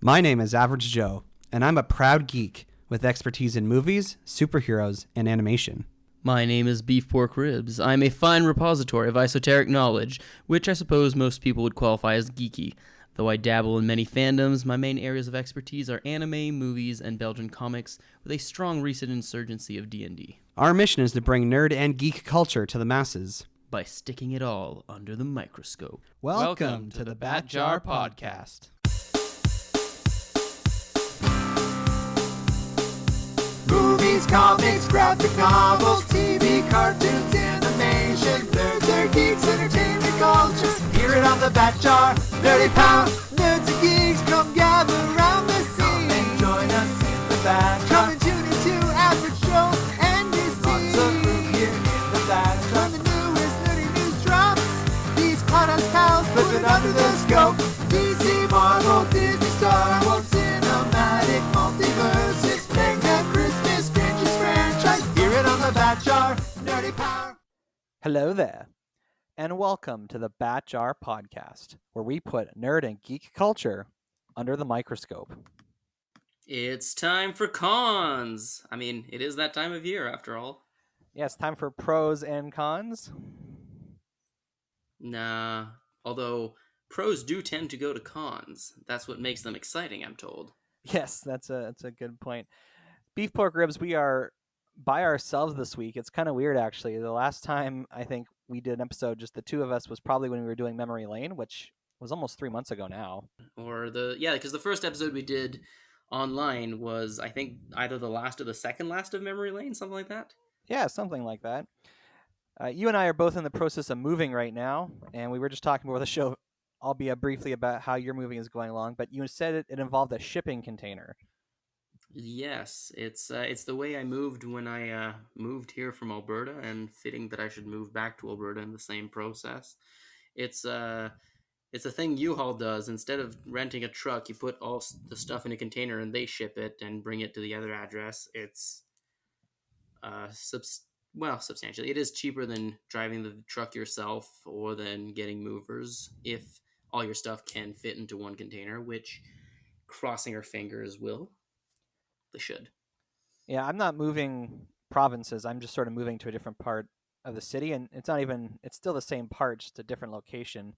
My name is Average Joe, and I'm a proud geek with expertise in movies, superheroes, and animation. My name is Beef Pork Ribs. I'm a fine repository of esoteric knowledge, which I suppose most people would qualify as geeky. Though I dabble in many fandoms, my main areas of expertise are anime, movies, and Belgian comics, with a strong recent insurgency of D&D. Our mission is to bring nerd and geek culture to the masses by sticking it all under the microscope. Welcome to the Bat Jar Podcast. Movies, comics, graphic novels, TV, cartoons, animation, nerds are geeks, entertainment culture. Hear it on the Bat Jar, Nerdy Power. Nerds and geeks, come gather around the scene. Come and join us in the Bat Jar. Come and tune into Average Joe and DC. Lots of room here in the Bat Jar. When the newest nerdy news drops, these podcast pals put it under the scope. DC, Marvel, Disney, Star Wars, cinematic multiverses. Bat Jar, Nerdy Power. Hello there, and welcome to the Bat Jar Podcast, where we put nerd and geek culture under the microscope. It's time for cons. I mean, it is that time of year, after all. Yeah, it's time for pros and cons. Nah, although pros do tend to go to cons. That's what makes them exciting, I'm told. Yes, that's a good point. Beef Pork Ribs, we are by ourselves this week. It's kind of weird, actually. The last time I think we did an episode, just the two of us, was probably when we were doing Memory Lane, which was almost 3 months ago now. Because the first episode we did online was, I think, either the last or the second last of Memory Lane, something like that. Yeah, something like that. You and I are both in the process of moving right now, and we were just talking before the show, albeit briefly, about how your moving is going along, but you said it involved a shipping container. Yes, it's the way I moved when I moved here from Alberta, and fitting that I should move back to Alberta in the same process. It's a thing U-Haul does. Instead of renting a truck, you put all the stuff in a container and they ship it and bring it to the other address. It's substantially. It is cheaper than driving the truck yourself or than getting movers if all your stuff can fit into one container, which, crossing our fingers, will. They should. Yeah, I'm not moving provinces. I'm just sort of moving to a different part of the city, and it's still the same part, just a different location.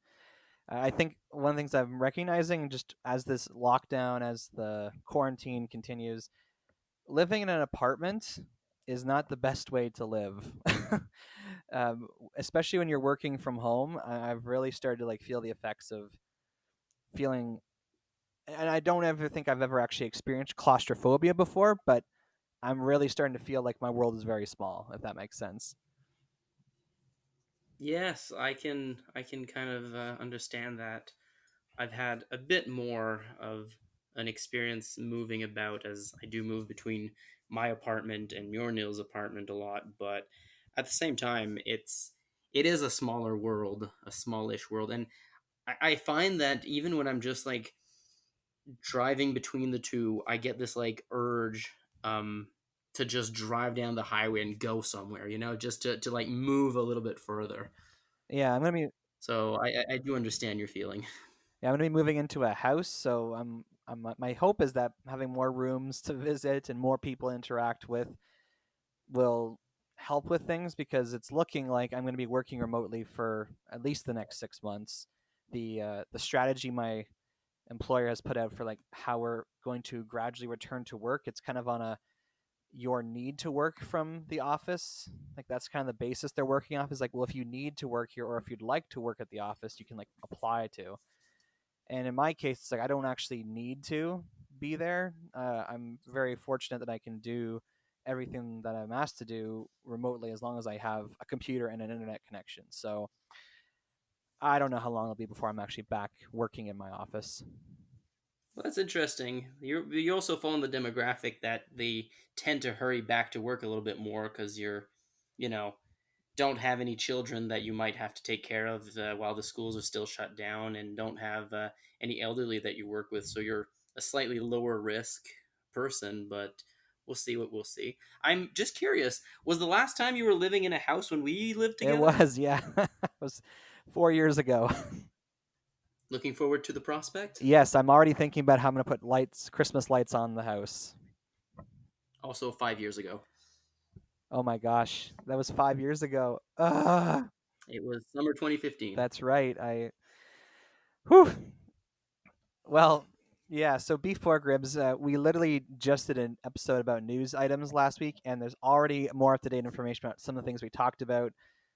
I think one of the things I'm recognizing, just as this lockdown, as the quarantine continues, living in an apartment is not the best way to live. Especially when you're working from home. I've really started to feel the effects of feeling, and I don't ever think I've ever actually experienced claustrophobia before, but I'm really starting to feel like my world is very small, if that makes sense. Yes, I can kind of understand that. I've had a bit more of an experience moving about, as I do move between my apartment and Mjornil's apartment a lot, but at the same time, it is a smaller world, a smallish world, and I find that even when I'm just driving between the two, I get this urge to just drive down the highway and go somewhere, just to move a little bit further. Yeah, So I do understand your feeling. Yeah, I'm gonna be moving into a house, so my hope is that having more rooms to visit and more people to interact with will help with things, because it's looking like I'm going to be working remotely for at least the next 6 months. The strategy my employer has put out for how we're going to gradually return to work, it's kind of on your need to work from the office. That's kind of the basis they're working off, is well, if you need to work here or if you'd like to work at the office, you can apply to. And in my case, it's I don't actually need to be there. I'm very fortunate that I can do everything that I'm asked to do remotely, as long as I have a computer and an internet connection. So I don't know how long it'll be before I'm actually back working in my office. Well, that's interesting. You also fall in the demographic that they tend to hurry back to work a little bit more because don't have any children that you might have to take care of while the schools are still shut down, and don't have any elderly that you work with. So you're a slightly lower risk person, but we'll see what we'll see. I'm just curious, was the last time you were living in a house when we lived together? It was, yeah. It was 4 years ago. Looking forward to the prospect. Yes, I'm already thinking about how I'm going to put Christmas lights on the house. Also, 5 years ago. Oh my gosh, that was 5 years ago. It was summer 2015. That's right. Whew. Well, yeah. So beef pork ribs. We literally just did an episode about news items last week, and there's already more up to date information about some of the things we talked about.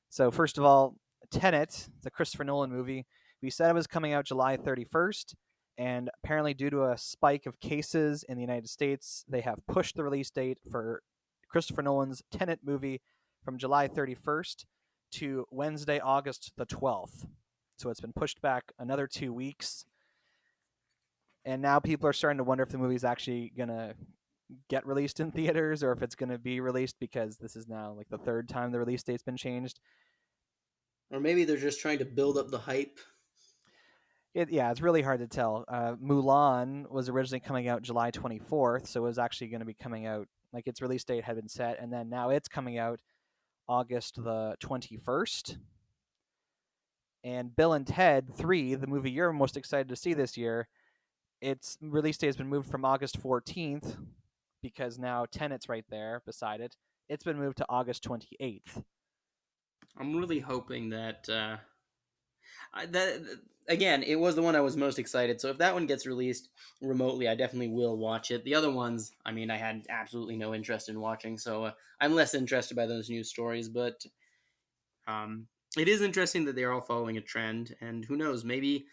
So first of all, Tenet, the Christopher Nolan movie. We said it was coming out July 31st, and apparently, due to a spike of cases in the United States, they have pushed the release date for Christopher Nolan's Tenet movie from July 31st to Wednesday, August the 12th. So it's been pushed back another 2 weeks. And now people are starting to wonder if the movie's actually going to get released in theaters or if it's going to be released, because this is now like the third time the release date's been changed. Or maybe they're just trying to build up the hype. It's really hard to tell. Mulan was originally coming out July 24th, so it was actually going to be coming out, like its release date had been set, and then now it's coming out August the 21st. And Bill and Ted 3, the movie you're most excited to see this year, its release date has been moved from August 14th, because now Tenet's right there beside it. It's been moved to August 28th. I'm really hoping that that again, it was the one I was most excited. So if that one gets released remotely, I definitely will watch it. The other ones, I mean, I had absolutely no interest in watching, so I'm less interested by those news stories. But it is interesting that they're all following a trend, and who knows, maybe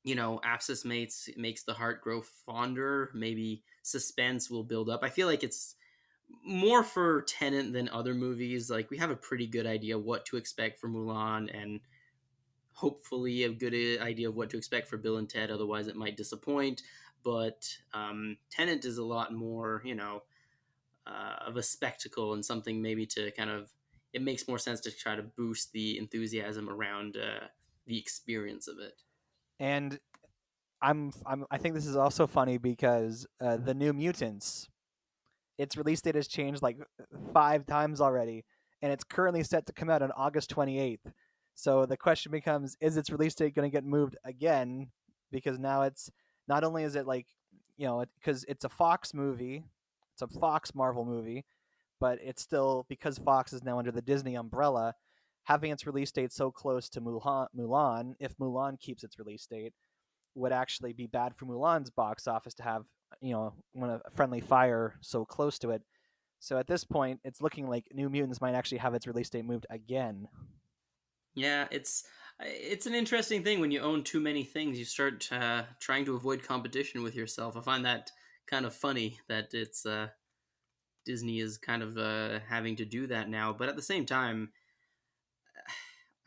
abscess makes the heart grow fonder. Maybe suspense will build up. I feel like it's more for Tenet than other movies. Like, we have a pretty good idea what to expect for Mulan, and hopefully a good idea of what to expect for Bill and Ted. Otherwise, it might disappoint. But Tenet is a lot more, of a spectacle and something maybe to kind of. It makes more sense to try to boost the enthusiasm around the experience of it. And I think this is also funny because the New Mutants, its release date has changed like 5 times already, and it's currently set to come out on August 28th. So the question becomes, is its release date going to get moved again? Because now it's not only is it like, because it's a Fox movie, it's a Fox Marvel movie, but it's still, because Fox is now under the Disney umbrella, having its release date so close to Mulan, if Mulan keeps its release date, would actually be bad for Mulan's box office to have, when a Friendly Fire so close to it. So at this point, it's looking like New Mutants might actually have its release date moved again. Yeah, it's an interesting thing when you own too many things. You start trying to avoid competition with yourself. I find that kind of funny that it's Disney is kind of having to do that now. But at the same time,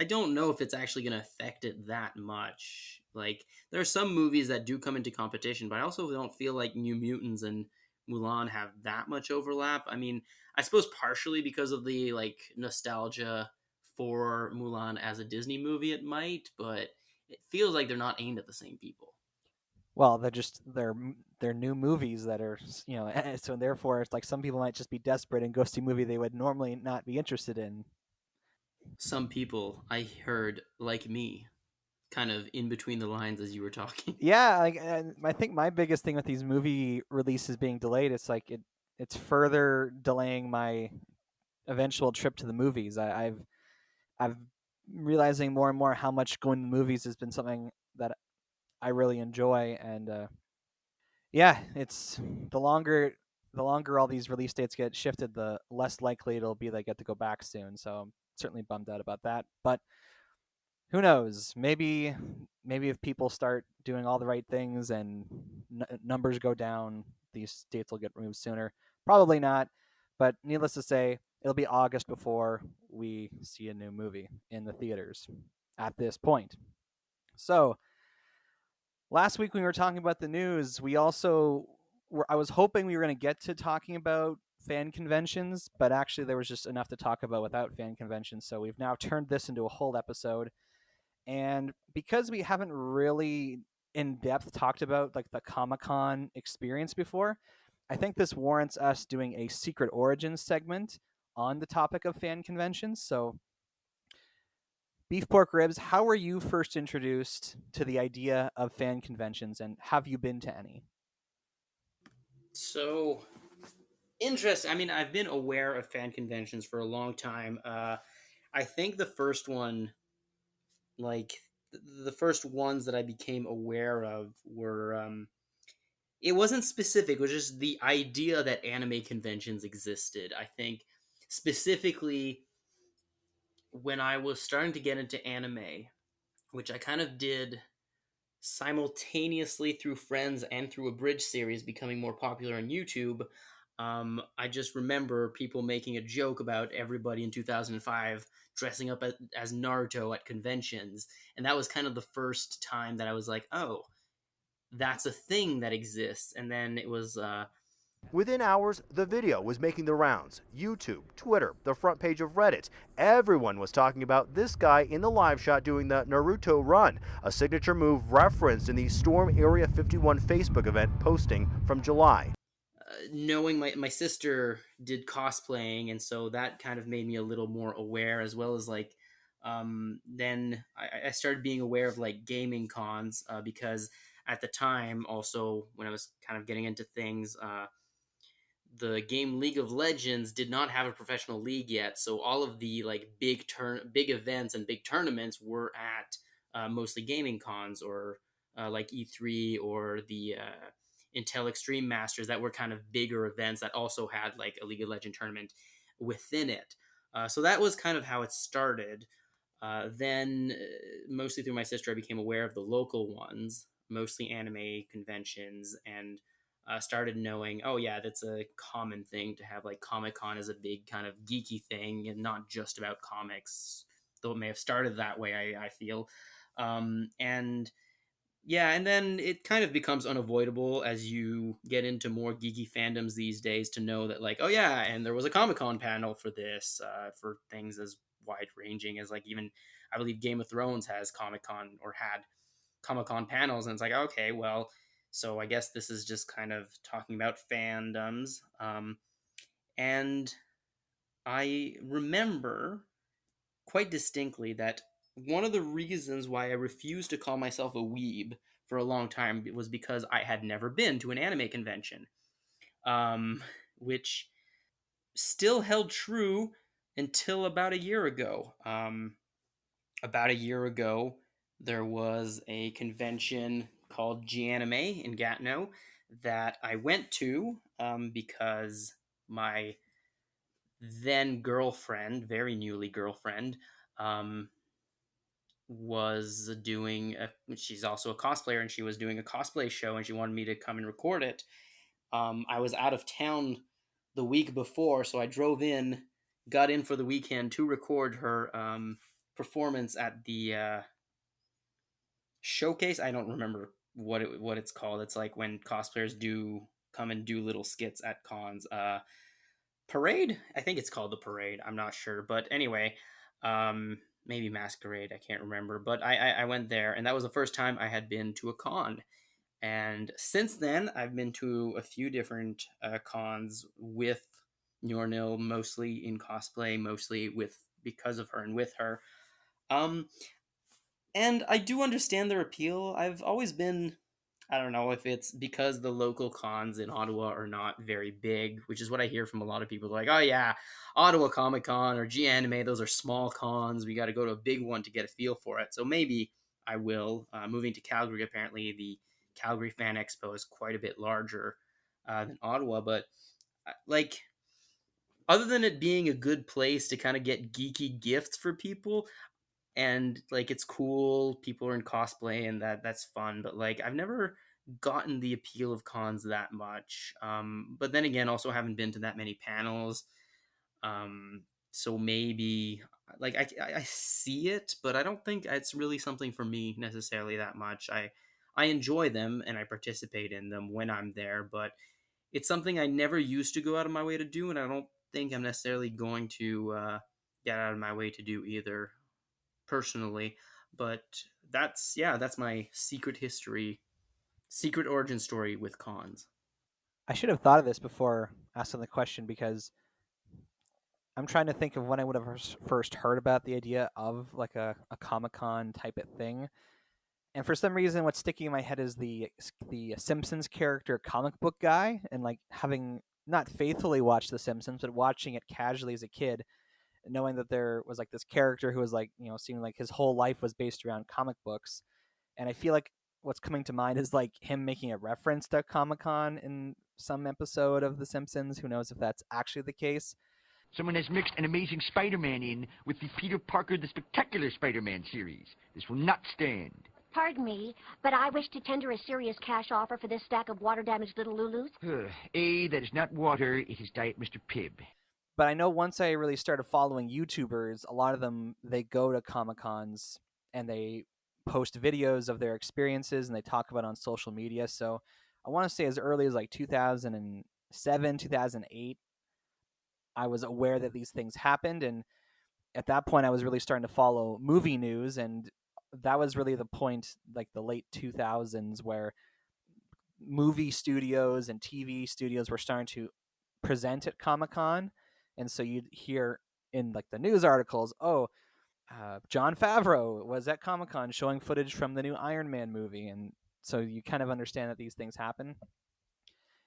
I don't know if it's actually going to affect it that much. Like, there are some movies that do come into competition, but I also don't feel like New Mutants and Mulan have that much overlap. I mean, I suppose partially because of the like nostalgia for Mulan as a Disney movie, it might, but it feels like they're not aimed at the same people. Well, they're new movies that are, so therefore it's like some people might just be desperate and go see a movie they would normally not be interested in. Some people, I heard, like me, kind of in between the lines as you were talking. Yeah, like, and I think my biggest thing with these movie releases being delayed, it's like it's further delaying my eventual trip to the movies. I've realizing more and more how much going to the movies has been something that I really enjoy, and yeah, it's the longer all these release dates get shifted, the less likely it'll be they get to go back soon. So I'm certainly bummed out about that. But who knows? Maybe if people start doing all the right things and numbers go down, these dates will get removed sooner. Probably not, but needless to say, it'll be August before we see a new movie in the theaters at this point. So last week when we were talking about the news, we also I was hoping we were going to get to talking about fan conventions, but actually there was just enough to talk about without fan conventions. So we've now turned this into a whole episode. And because we haven't really in depth talked about like the Comic-Con experience before, I think this warrants us doing a secret origins segment on the topic of fan conventions. So Beef Pork Ribs, how were you first introduced to the idea of fan conventions, and have you been to any? So interesting. I mean, I've been aware of fan conventions for a long time. I think the first one, like the first ones that I became aware of were it wasn't specific, it was just the idea that anime conventions existed. I think specifically when I was starting to get into anime, which I kind of did simultaneously through friends and through a bridge series becoming more popular on YouTube. I just remember people making a joke about everybody in 2005 dressing up as Naruto at conventions. And that was kind of the first time that I was like, oh, that's a thing that exists. And then it was Within hours, the video was making the rounds. YouTube, Twitter, the front page of Reddit. Everyone was talking about this guy in the live shot doing the Naruto Run, a signature move referenced in the Storm Area 51 Facebook event posting from July. knowing my sister did cosplaying, and so that kind of made me a little more aware, as well as like then I started being aware of like gaming cons because at the time, also when I was kind of getting into things, the game League of Legends did not have a professional league yet, so all of the like big events and big tournaments were at mostly gaming cons, or like E3 or the Intel Extreme Masters, that were kind of bigger events that also had like a League of Legends tournament within it. So that was kind of how it started. Then, mostly through my sister, I became aware of the local ones, mostly anime conventions, and started knowing, oh yeah, that's a common thing to have. Like Comic Con is a big kind of geeky thing, and not just about comics, though it may have started that way. I feel, and yeah, and then it kind of becomes unavoidable as you get into more geeky fandoms these days to know that, like, oh yeah, and there was a Comic Con panel for this, for things as wide ranging as like even I believe Game of Thrones has Comic Con or had Comic Con panels, and it's like, okay, well, so I guess this is just kind of talking about fandoms. And I remember quite distinctly that one of the reasons why I refused to call myself a weeb for a long time was because I had never been to an anime convention, which still held true until about a year ago. About a year ago, there was a convention called G Anime in Gatineau that I went to because my then girlfriend, very newly girlfriend, um, was doing she's also a cosplayer, and she was doing a cosplay show, and she wanted me to come and record it. I was out of town the week before, so I drove in, got in for the weekend to record her performance at the showcase. I don't remember what it's called. It's like when cosplayers do come and do little skits at cons. Parade, I think it's called the parade, I'm not sure, but anyway, maybe masquerade, I can't remember, but I went there, and that was the first time I had been to a con. And since then I've been to a few different cons with Nil, mostly in cosplay, mostly with because of her and with her. um and I do understand their appeal. I've always been, I don't know if it's because the local cons in Ottawa are not very big, which is what I hear from a lot of people. They're like, oh yeah, Ottawa Comic Con or G Anime, those are small cons. We got to go to a big one to get a feel for it. So maybe I will. Moving to Calgary, apparently the Calgary Fan Expo is quite a bit larger than Ottawa, but like, other than it being a good place to kind of get geeky gifts for people, and like it's cool, people are in cosplay, and that's fun, but like I've never gotten the appeal of cons that much. But then again, also haven't been to that many panels. So maybe like I see it, but I don't think it's really something for me necessarily that much. I enjoy them and I participate in them when I'm there, but it's something I never used to go out of my way to do, and I don't think I'm necessarily going to get out of my way to do either personally. But that's, yeah, that's my secret origin story with cons. I should have thought of this before asking the question, because I'm trying to think of when I would have first heard about the idea of like a Comic-Con type of thing. And for some reason, what's sticking in my head is the Simpsons character comic book guy, and like having not faithfully watched The Simpsons, but watching it casually as a kid, knowing that there was like this character who was like, seeming like his whole life was based around comic books. And I feel like what's coming to mind is like him making a reference to Comic Con in some episode of The Simpsons. Who knows if that's actually the case? Someone has mixed an Amazing Spider-Man in with the Peter Parker the Spectacular Spider-Man series. This will not stand. Pardon me, but I wish to tender a serious cash offer for this stack of water-damaged little Lulus. A, that is not water, it is Diet Mr. Pibb. But I know once I really started following YouTubers, a lot of them, they go to Comic-Cons and they post videos of their experiences and they talk about it on social media. So I want to say as early as like 2007, 2008, I was aware that these things happened. And at that point, I was really starting to follow movie news. And that was really the point, like the late 2000s, where movie studios and TV studios were starting to present at Comic-Con. And so you'd hear in like the news articles, Jon Favreau was at Comic-Con showing footage from the new Iron Man movie. And so you kind of understand that these things happen.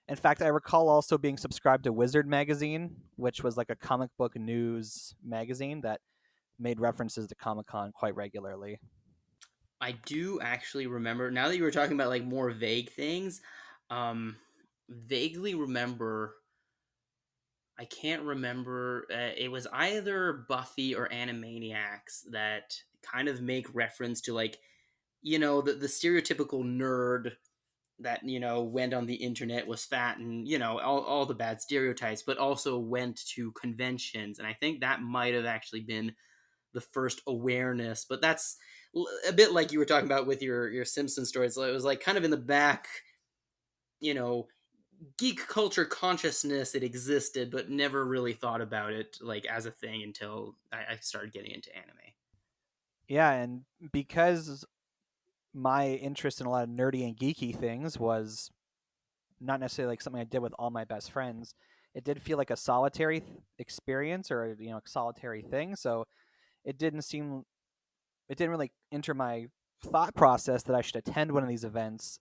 In fact, I recall also being subscribed to Wizard magazine, which was like a comic book news magazine that made references to Comic-Con quite regularly. I do actually remember, now that you were talking about like more vague things, vaguely remember, I can't remember, it was either Buffy or Animaniacs that kind of make reference to like, the stereotypical nerd that, went on the internet, was fat, and, all the bad stereotypes, but also went to conventions. And I think that might have actually been the first awareness, but that's a bit like you were talking about with your Simpsons story. So it was like kind of in the back, geek culture consciousness, it existed, but never really thought about it like as a thing until I started getting into anime. Yeah, and because my interest in a lot of nerdy and geeky things was not necessarily like something I did with all my best friends, it did feel like a solitary experience or a solitary thing. So it didn't really enter my thought process that I should attend one of these events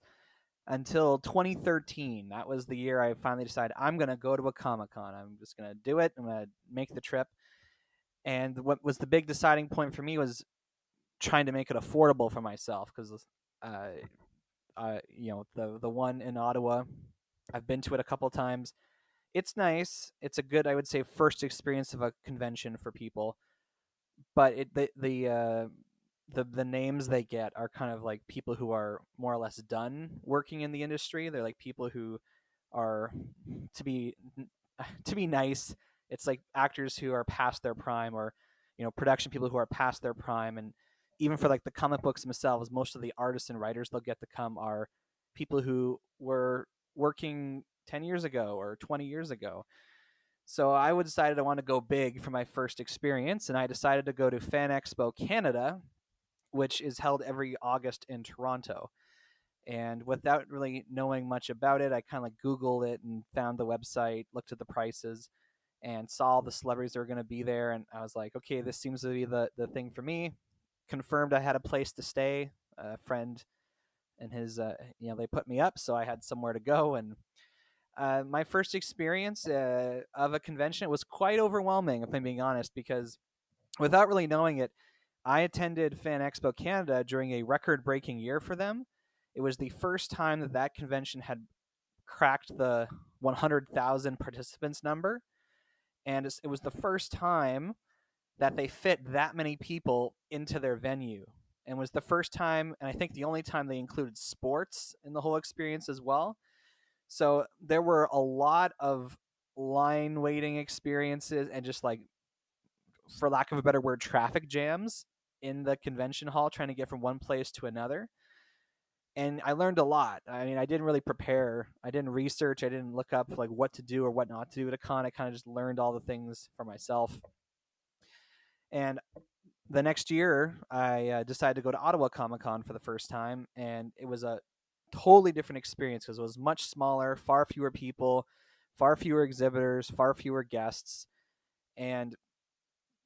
until 2013. That was the year I finally decided I'm going to go to a Comic-Con. I'm just going to do it. I'm going to make the trip. And what was the big deciding point for me was trying to make it affordable for myself, because the one in Ottawa, I've been to it a couple times. It's nice. It's a good, I would say, first experience of a convention for people. But the names they get are kind of like people who are more or less done working in the industry. They're like people who are, to be nice, it's like actors who are past their prime, or production people who are past their prime. And even for like the comic books themselves, most of the artists and writers they'll get to come are people who were working 10 years ago or 20 years ago. So I decided I want to go big for my first experience, and I decided to go to Fan Expo Canada, which is held every August in Toronto. And without really knowing much about it, I kind of like Googled it and found the website, looked at the prices, and saw the celebrities that were going to be there. And I was like, okay, this seems to be the thing for me. Confirmed I had a place to stay. A friend and his, they put me up, so I had somewhere to go. And my first experience of a convention, it was quite overwhelming, if I'm being honest, because without really knowing it, I attended Fan Expo Canada during a record-breaking year for them. It was the first time that convention had cracked the 100,000 participants number, and it was the first time that they fit that many people into their venue, and was the first time, and I think the only time, they included sports in the whole experience as well. So there were a lot of line waiting experiences and just like, for lack of a better word, traffic jams in the convention hall trying to get from one place to another. And I learned a lot. I mean, I didn't really prepare. I didn't research. I didn't look up like what to do or what not to do at a con. I kind of just learned all the things for myself. And the next year, I decided to go to Ottawa Comic Con for the first time, and it was a totally different experience because it was much smaller, far fewer people, far fewer exhibitors, far fewer guests. And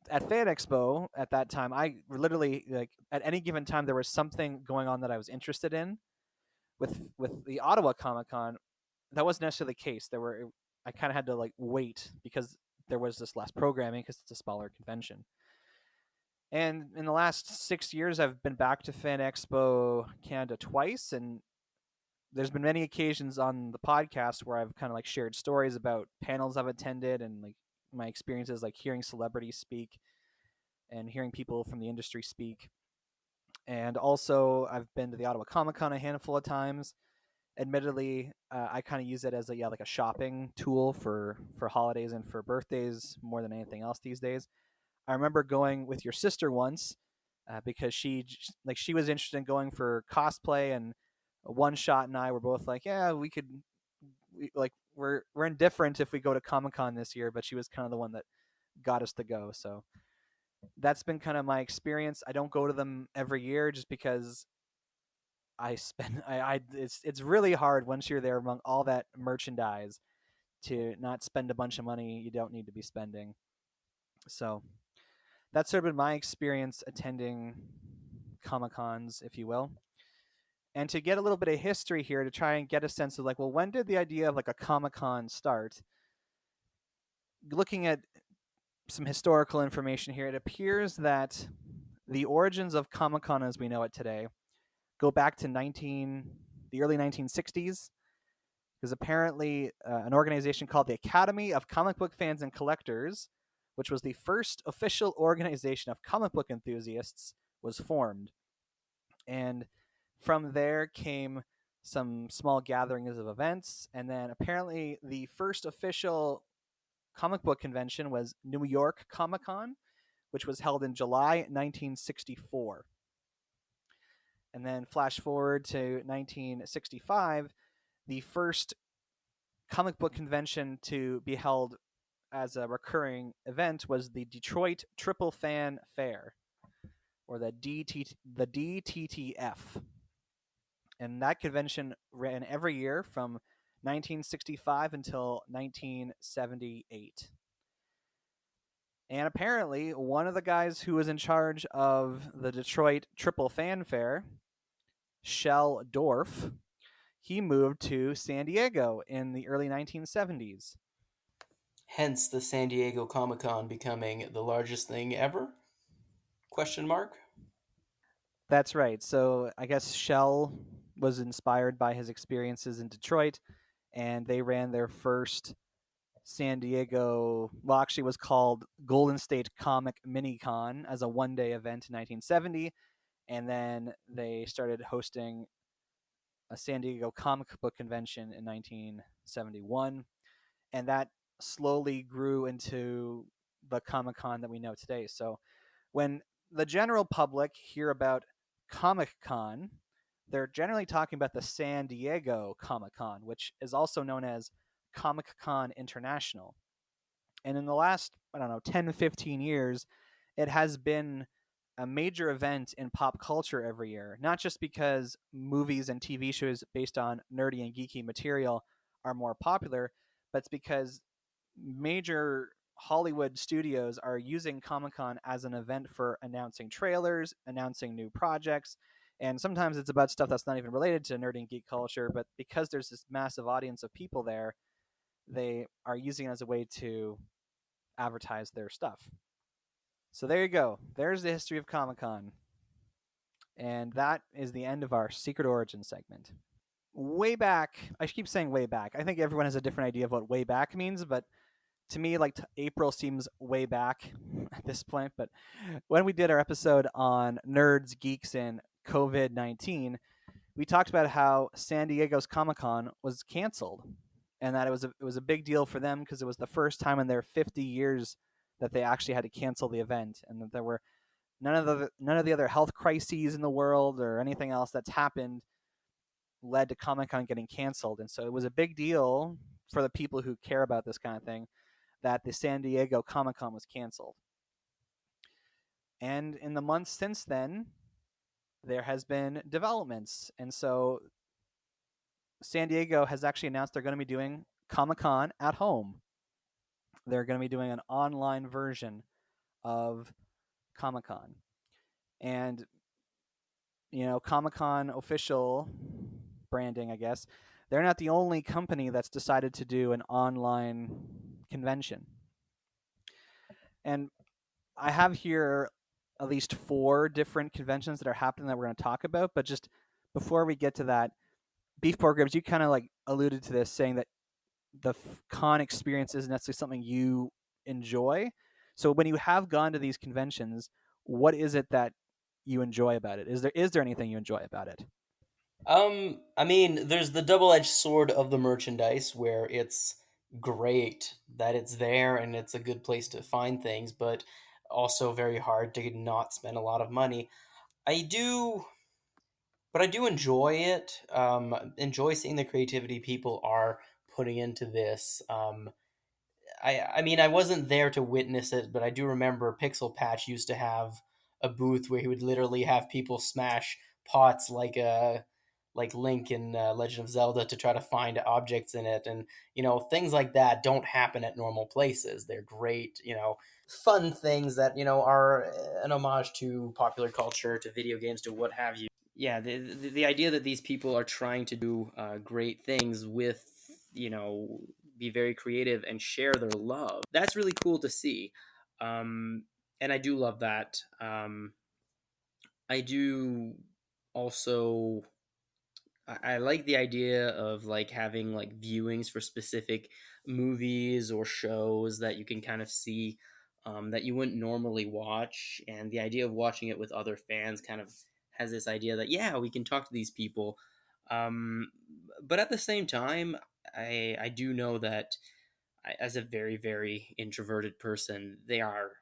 at Fan Expo at that time, I literally like at any given time there was something going on that I was interested in. With the Ottawa Comic Con, that wasn't necessarily the case. I kind of had to like wait because there was this less programming because it's a smaller convention. And in the last 6 years, I've been back to Fan Expo Canada twice, and there's been many occasions on the podcast where I've kind of like shared stories about panels I've attended and like my experiences, like hearing celebrities speak and hearing people from the industry speak. And also, I've been to the Ottawa Comic Con a handful of times. Admittedly, I kind of use it as a shopping tool for holidays and for birthdays more than anything else these days. I remember going with your sister once because she was interested in going for cosplay, and One Shot and I were both like, yeah, we're indifferent if we go to Comic Con this year, but she was kind of the one that got us to go. So that's been kind of my experience. I don't go to them every year just because it's really hard once you're there among all that merchandise to not spend a bunch of money you don't need to be spending. So that's sort of been my experience attending Comic Cons, if you will. And to get a little bit of history here to try and get a sense of like, well, when did the idea of like a Comic Con start? Looking at some historical information here, it appears that the origins of Comic Con as we know it today go back to the early 1960s, because apparently an organization called the Academy of Comic Book Fans and Collectors, which was the first official organization of comic book enthusiasts, was formed. And from there came some small gatherings of events, and then apparently the first official comic book convention was New York Comic Con, which was held in July 1964. And then flash forward to 1965, the first comic book convention to be held as a recurring event was the Detroit Triple Fan Fair, or the DTTF. And that convention ran every year from 1965 until 1978. And apparently, one of the guys who was in charge of the Detroit Triple Fan Fair, Shel Dorf, he moved to San Diego in the early 1970s. Hence the San Diego Comic-Con becoming the largest thing ever? Question mark? That's right. So I guess Shell was inspired by his experiences in Detroit, and they ran their first San Diego, well, actually, it was called Golden State Comic Mini-Con as a one-day event in 1970, and then they started hosting a San Diego comic book convention in 1971, and that slowly grew into the Comic Con that we know today. So when the general public hear about Comic Con, they're generally talking about the San Diego Comic Con, which is also known as Comic Con International. And in the last, 10, 15 years, it has been a major event in pop culture every year, not just because movies and TV shows based on nerdy and geeky material are more popular, but it's because major Hollywood studios are using Comic-Con as an event for announcing trailers, announcing new projects, and sometimes it's about stuff that's not even related to nerd and geek culture, but because there's this massive audience of people there, they are using it as a way to advertise their stuff. So there you go. There's the history of Comic-Con. And that is the end of our Secret Origin segment. Way back, I keep saying way back. I think everyone has a different idea of what way back means, but to me, like April seems way back at this point. But when we did our episode on nerds, geeks, and COVID-19, we talked about how San Diego's Comic-Con was canceled, and that it was a big deal for them because it was the first time in their 50 years that they actually had to cancel the event, and that there were none of the other health crises in the world or anything else that's happened led to Comic-Con getting canceled. And so it was a big deal for the people who care about this kind of thing that the San Diego Comic-Con was canceled. And in the months since then, there has been developments. And so San Diego has actually announced they're going to be doing Comic-Con at home. they're going to be doing an online version of Comic-Con. And, Comic-Con official branding, I guess, they're not the only company that's decided to do an online convention. And I have here at least 4 different conventions that are happening that we're going to talk about. But just before we get to that, Beef Pork Ribs, you kind of like alluded to this, saying that the con experience isn't necessarily something you enjoy. So when you have gone to these conventions, what is it that you enjoy about it? Is there anything you enjoy about it? I mean, there's the double-edged sword of the merchandise where it's great that it's there and it's a good place to find things, but also very hard to not spend a lot of money. I do, but I do enjoy it. Enjoy seeing the creativity people are putting into this. I mean, I wasn't there to witness it, but I do remember Pixel Patch used to have a booth where he would literally have people smash pots like Link in Legend of Zelda to try to find objects in it, and things like that don't happen at normal places. They're great, fun things that are an homage to popular culture, to video games, to what have you. Yeah, the idea that these people are trying to do great things with be very creative and share their love. That's really cool to see. And I do love that. I do also I like the idea of like having like viewings for specific movies or shows that you can kind of see that you wouldn't normally watch, and the idea of watching it with other fans kind of has this idea that yeah, we can talk to these people, but at the same time, I do know that as a very very introverted person, they are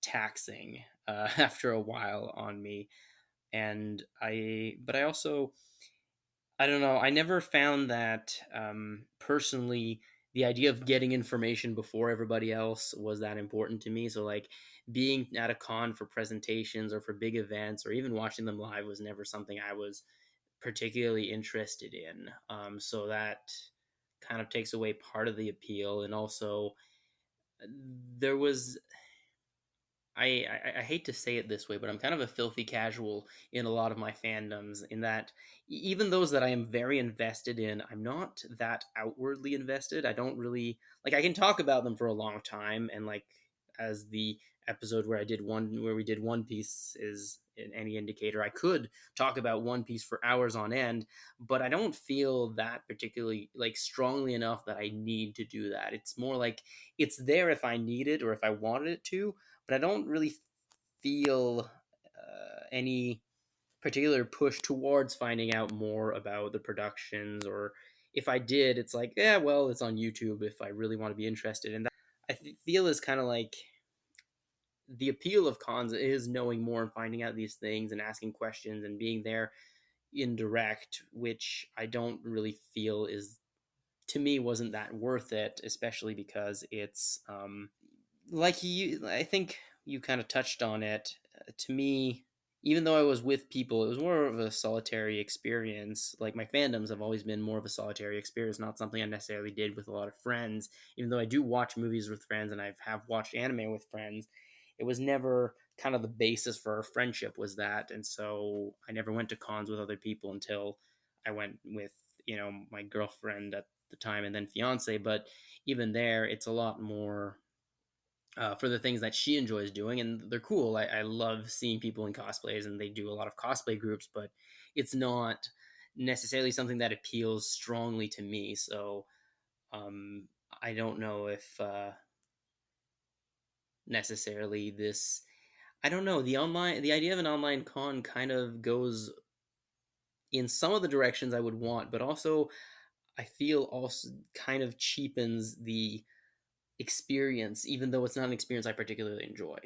taxing after a while on me, and but I also I don't know. I never found that personally. The idea of getting information before everybody else was that important to me. So, like being at a con for presentations or for big events or even watching them live was never something I was particularly interested in. So that kind of takes away part of the appeal. And also, there was I hate to say it this way, but I'm kind of a filthy casual in a lot of my fandoms. In that, even those that I am very invested in, I'm not that outwardly invested. I don't really like. I can talk about them for a long time, and like as the episode where we did One Piece is any indicator, I could talk about One Piece for hours on end. But I don't feel that particularly like strongly enough that I need to do that. It's more like it's there if I need it or if I wanted it to, but I don't really feel any particular push towards finding out more about the productions. Or if I did, it's like, yeah, well, it's on YouTube if I really want to be interested. And that feel is kind of like the appeal of cons is knowing more and finding out these things and asking questions and being there indirect, which I don't really feel is to me wasn't that worth it, especially because it's like I think you kind of touched on it. To me, even though I was with people, it was more of a solitary experience. Like my fandoms have always been more of a solitary experience, not something I necessarily did with a lot of friends. Even though I do watch movies with friends and I have watched anime with friends, it was never kind of the basis for our friendship was that. And so I never went to cons with other people until I went with my girlfriend at the time and then fiance. But even there, it's a lot more for the things that she enjoys doing, and they're cool. I love seeing people in cosplays, and they do a lot of cosplay groups, but it's not necessarily something that appeals strongly to me. So I don't know if necessarily this. I don't know, the idea of an online con kind of goes in some of the directions I would want, but also I feel also kind of cheapens the experience, even though it's not an experience I particularly enjoy.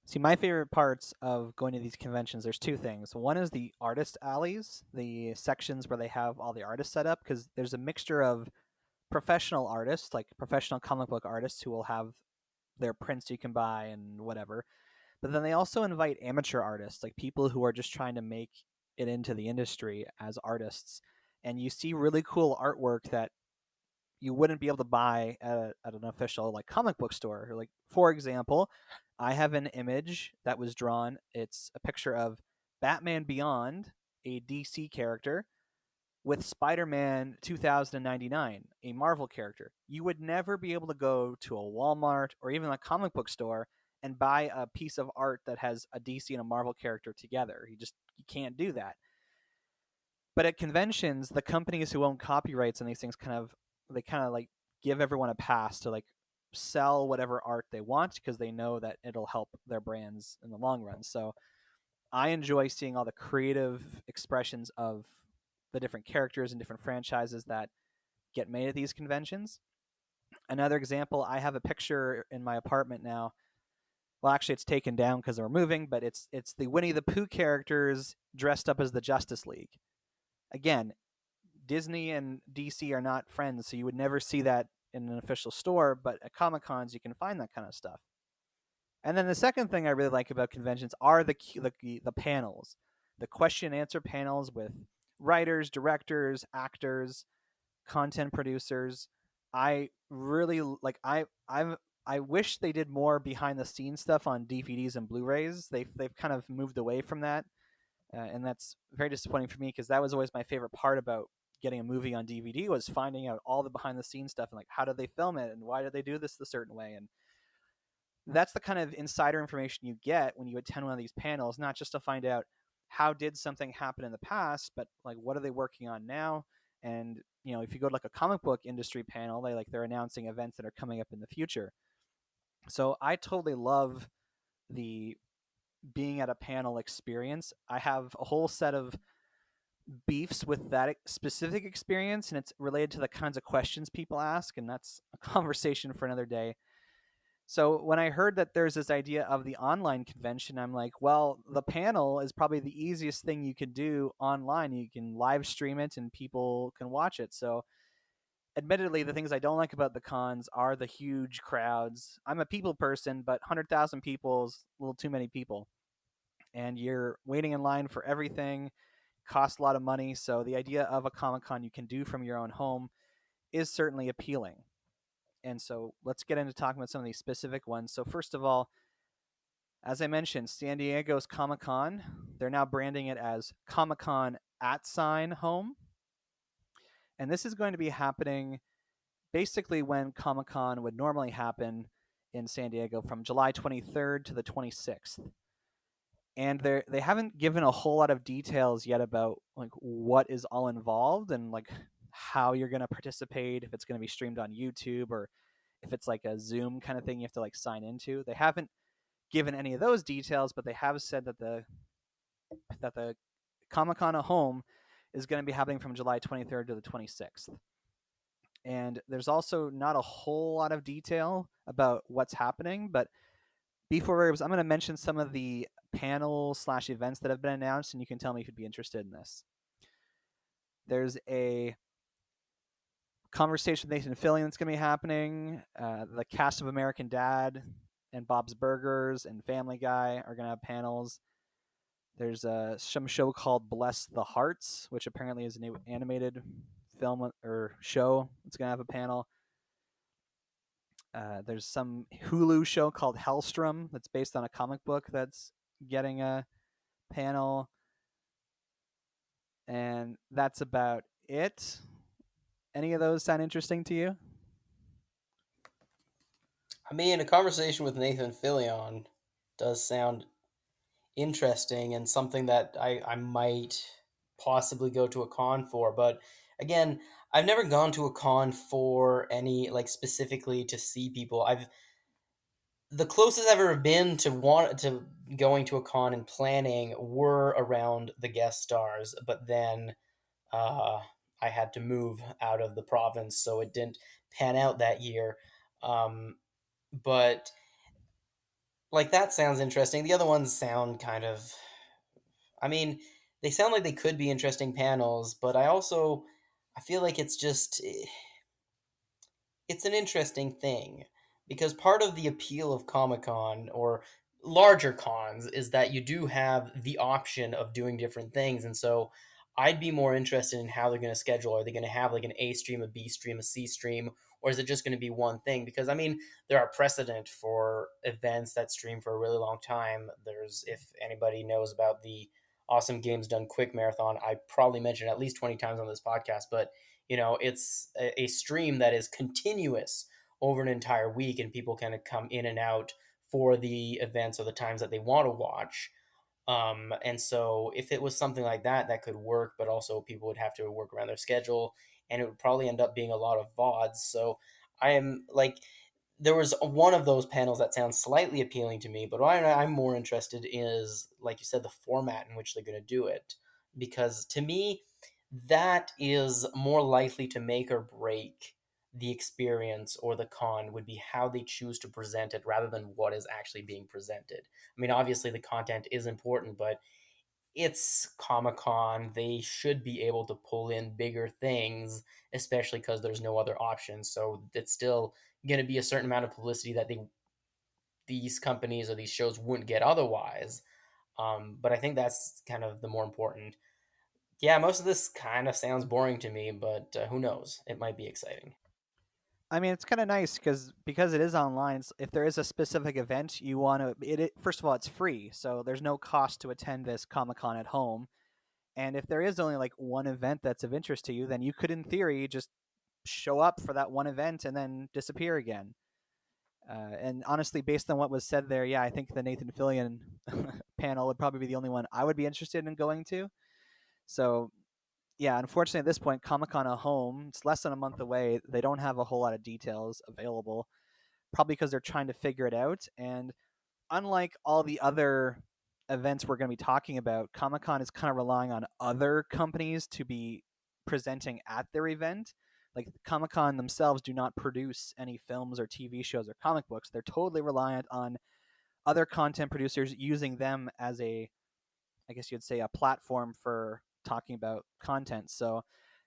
See, my favorite parts of going to these conventions, there's 2 things. One is the artist alleys, the sections where they have all the artists set up, because there's a mixture of professional artists, like professional comic book artists who will have their prints you can buy and whatever. But then they also invite amateur artists, like people who are just trying to make it into the industry as artists. And you see really cool artwork that you wouldn't be able to buy at an official like comic book store. Like, for example, I have an image that was drawn. It's a picture of Batman Beyond, a DC character, with Spider-Man 2099, a Marvel character. You would never be able to go to a Walmart or even a comic book store and buy a piece of art that has a DC and a Marvel character together. You can't do that. But at conventions, the companies who own copyrights and these things kind of like give everyone a pass to like sell whatever art they want because they know that it'll help their brands in the long run. So I enjoy seeing all the creative expressions of the different characters and different franchises that get made at these conventions. Another example, I have a picture in my apartment now. Well, actually, it's taken down because we're moving, but it's the Winnie the Pooh characters dressed up as the Justice League. Again, Disney and DC are not friends, so you would never see that in an official store, but at Comic Cons you can find that kind of stuff. And then the second thing I really like about conventions are the panels, the question and answer panels with writers, directors, actors, content producers. I really like I wish they did more behind the scenes stuff on DVDs and Blu-rays. They've kind of moved away from that, and that's very disappointing for me because that was always my favorite part about getting a movie on DVD was finding out all the behind the scenes stuff and like how did they film it and why did they do this a certain way. And that's the kind of insider information you get when you attend one of these panels, not just to find out how did something happen in the past, but like what are they working on now. And if you go to like a comic book industry panel, they're announcing events that are coming up in the future. So I totally love the being at a panel experience. I have a whole set of beefs with that specific experience, and it's related to the kinds of questions people ask, and that's a conversation for another day. So when I heard that there's this idea of the online convention, I'm like, well, the panel is probably the easiest thing you could do online. You can live stream it and people can watch it. So admittedly, the things I don't like about the cons are the huge crowds. I'm a people person, but 100,000 people is a little too many people. And you're waiting in line for everything, costs a lot of money. So the idea of a Comic-Con you can do from your own home is certainly appealing. And so let's get into talking about some of these specific ones. So first of all, as I mentioned, San Diego's Comic-Con, they're now branding it as Comic-Con @home. And this is going to be happening basically when Comic-Con would normally happen in San Diego from July 23rd to the 26th. And they haven't given a whole lot of details yet about like what is all involved and like how you're going to participate, if it's going to be streamed on YouTube or if it's like a Zoom kind of thing you have to like sign into. They haven't given any of those details, but they have said that the Comic-Con @home is going to be happening from July 23rd to the 26th. And there's also not a whole lot of detail about what's happening, but before I'm going to mention some of the panel/events that have been announced, and you can tell me if you'd be interested in this. There's a conversation with Nathan Fillion that's going to be happening. The cast of American Dad and Bob's Burgers and Family Guy are going to have panels. There's some show called Bless the Hearts, which apparently is a new animated film or show. It's going to have a panel. There's some Hulu show called Hellstrom that's based on a comic book that's getting a panel. And that's about it. Any of those sound interesting to you? I mean, a conversation with Nathan Fillion does sound interesting and something that I might possibly go to a con for. But again, I've never gone to a con for any, like, specifically to see people. The closest I've ever been to going to a con and planning were around the guest stars, but then I had to move out of the province, so it didn't pan out that year. But like that sounds interesting. The other ones sound kind of, I mean, they sound like they could be interesting panels, but I feel like it's an interesting thing because part of the appeal of Comic-Con or larger cons is that you do have the option of doing different things. And so I'd be more interested in how they're going to schedule. Are they going to have like an A stream, a B stream, a C stream, or is it just going to be one thing? Because I mean, there are precedent for events that stream for a really long time. There's, if anybody knows about the Awesome Games Done Quick Marathon, I probably mentioned at least 20 times on this podcast, but it's a stream that is continuous over an entire week, and people kind of come in and out for the events or the times that they want to watch. And so if it was something like that, that could work, but also people would have to work around their schedule, and it would probably end up being a lot of VODs. So I am like, there was one of those panels that sounds slightly appealing to me, but what I'm more interested in is, like you said, the format in which they're going to do it. Because to me, that is more likely to make or break the experience or the con, would be how they choose to present it rather than what is actually being presented. I mean, obviously the content is important, but it's Comic Con. They should be able to pull in bigger things, especially because there's no other options. So it's still going to be a certain amount of publicity that these companies or these shows wouldn't get otherwise. But I think that's kind of the more important. Yeah, most of this kind of sounds boring to me, but who knows? It might be exciting. I mean, it's kind of nice because it is online. If there is a specific event you want to, first of all, it's free, so there's no cost to attend this Comic-Con at home. And if there is only like one event that's of interest to you, then you could, in theory, just show up for that one event and then disappear again. And honestly, based on what was said there, yeah, I think the Nathan Fillion panel would probably be the only one I would be interested in going to. So yeah, unfortunately at this point, Comic-Con at home, it's less than a month away. They don't have a whole lot of details available, probably because they're trying to figure it out. And unlike all the other events we're going to be talking about, Comic-Con is kind of relying on other companies to be presenting at their event. Like Comic-Con themselves do not produce any films or TV shows or comic books. They're totally reliant on other content producers using them as I guess you'd say, a platform for talking about content. So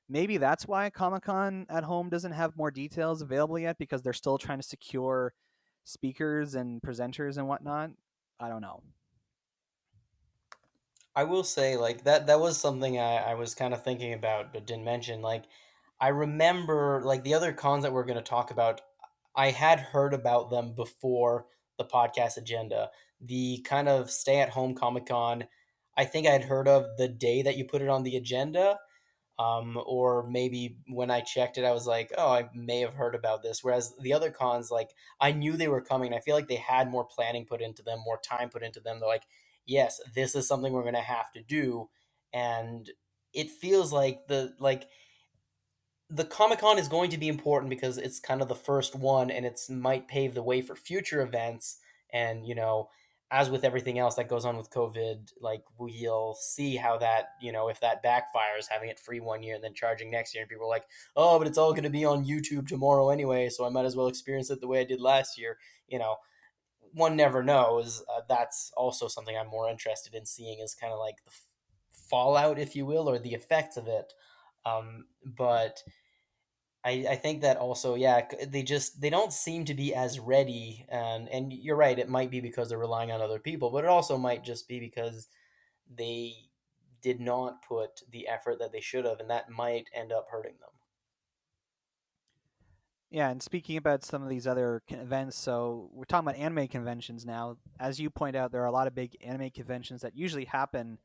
maybe that's why Comic-Con at home doesn't have more details available yet, because they're still trying to secure speakers and presenters and whatnot. I don't know. I will say, like, that was something I was kind of thinking about but didn't mention. Like, I remember, like, the other cons that we're going to talk about, I had heard about them before the podcast agenda. The kind of stay at home Comic Con, I think I had heard of the day that you put it on the agenda. Or maybe when I checked it, I was like, oh, I may have heard about this. Whereas the other cons, like, I knew they were coming. I feel like they had more planning put into them, more time put into them. They're like, yes, this is something we're going to have to do. And it feels like the Comic Con is going to be important because it's kind of the first one, and it's might pave the way for future events. And as with everything else that goes on with COVID, like, we'll see how that, if that backfires, having it free one year and then charging next year, and people are like, oh, but it's all going to be on YouTube tomorrow anyway, so I might as well experience it the way I did last year. One never knows. That's also something I'm more interested in seeing, is kind of like the fallout, if you will, or the effects of it. But I think that also, yeah, they don't seem to be as ready, and you're right, it might be because they're relying on other people, but it also might just be because they did not put the effort that they should have, and that might end up hurting them. Yeah, and speaking about some of these other events, so we're talking about anime conventions now. As you point out, there are a lot of big anime conventions that usually happen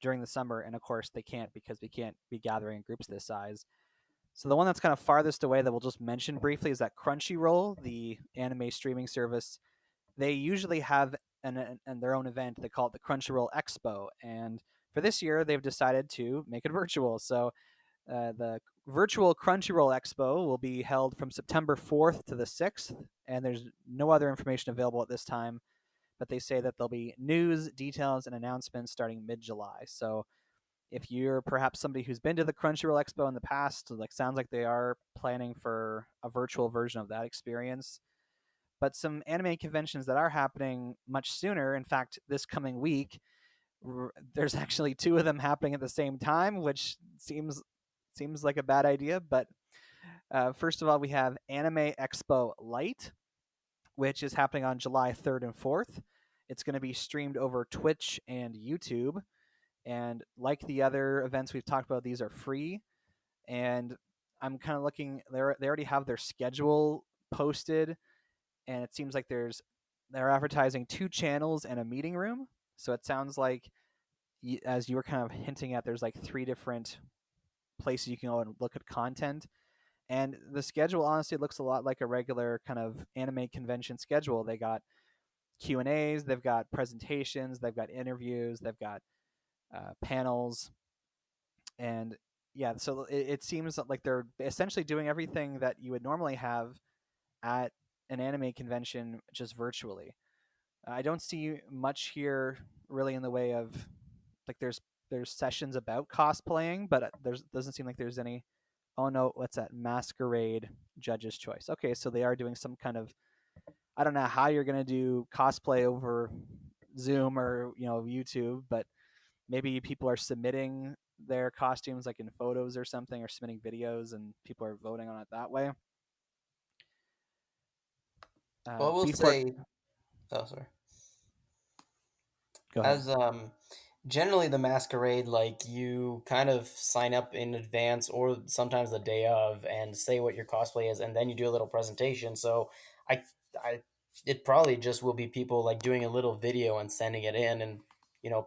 during the summer, and of course they can't, because we can't be gathering in groups this size. So the one that's kind of farthest away that we'll just mention briefly is that Crunchyroll, the anime streaming service. They usually have their own event. They call it the Crunchyroll Expo, and for this year they've decided to make it virtual. So the virtual Crunchyroll Expo will be held from September 4th to the 6th, and there's no other information available at this time. But they say that there'll be news, details, and announcements starting mid-July. So if you're perhaps somebody who's been to the Crunchyroll Expo in the past, like, sounds like they are planning for a virtual version of that experience. But some anime conventions that are happening much sooner, in fact, this coming week, there's actually two of them happening at the same time, which seems like a bad idea. But first of all, we have Anime Expo Lite, which is happening on July 3rd and 4th. It's going to be streamed over Twitch and YouTube. And like the other events we've talked about, these are free. And I'm kind of looking, they already have their schedule posted, and it seems like they're advertising 2 channels and a meeting room. So it sounds like, as you were kind of hinting at, there's like 3 different places you can go and look at content. And the schedule honestly looks a lot like a regular kind of anime convention schedule. They got Q&As, they've got presentations, they've got interviews, they've got panels, and yeah, so it seems like they're essentially doing everything that you would normally have at an anime convention, just virtually. I don't see much here really in the way of, like, there's sessions about cosplaying, but there's doesn't seem like there's any. Oh no, what's that? Masquerade Judge's Choice. Okay, so they are doing some kind of, I don't know how you're gonna do cosplay over Zoom or YouTube, but maybe people are submitting their costumes like in photos or something, or submitting videos, and people are voting on it that way. Well, I will Before, say, oh, sorry. go ahead. As generally the masquerade, like you kind of sign up in advance or sometimes the day of and say what your cosplay is, and then you do a little presentation. So I I it probably just will be people like doing a little video and sending it in, and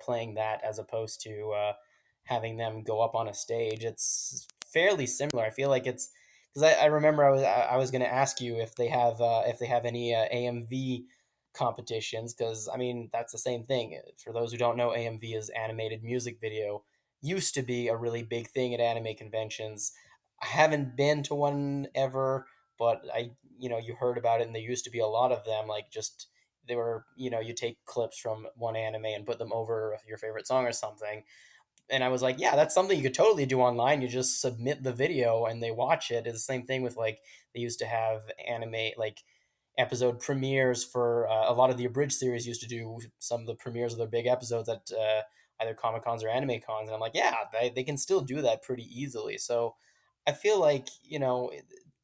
playing that as opposed to having them go up on a stage. It's fairly similar. I feel like it's because I remember I was going to ask you if they have any AMV competitions, because I mean that's the same thing. For those who don't know, AMV is animated music video. Used to be a really big thing at anime conventions. I haven't been to one ever, but you heard about it, and there used to be a lot of them. Like, just they were, you take clips from one anime and put them over your favorite song or something. And I was like, yeah, that's something you could totally do online. You just submit the video and they watch it. It's the same thing with, like, they used to have anime, like, episode premieres for a lot of the abridged series used to do some of the premieres of their big episodes at either Comic Cons or Anime Cons. And I'm like, yeah, they can still do that pretty easily. So I feel like,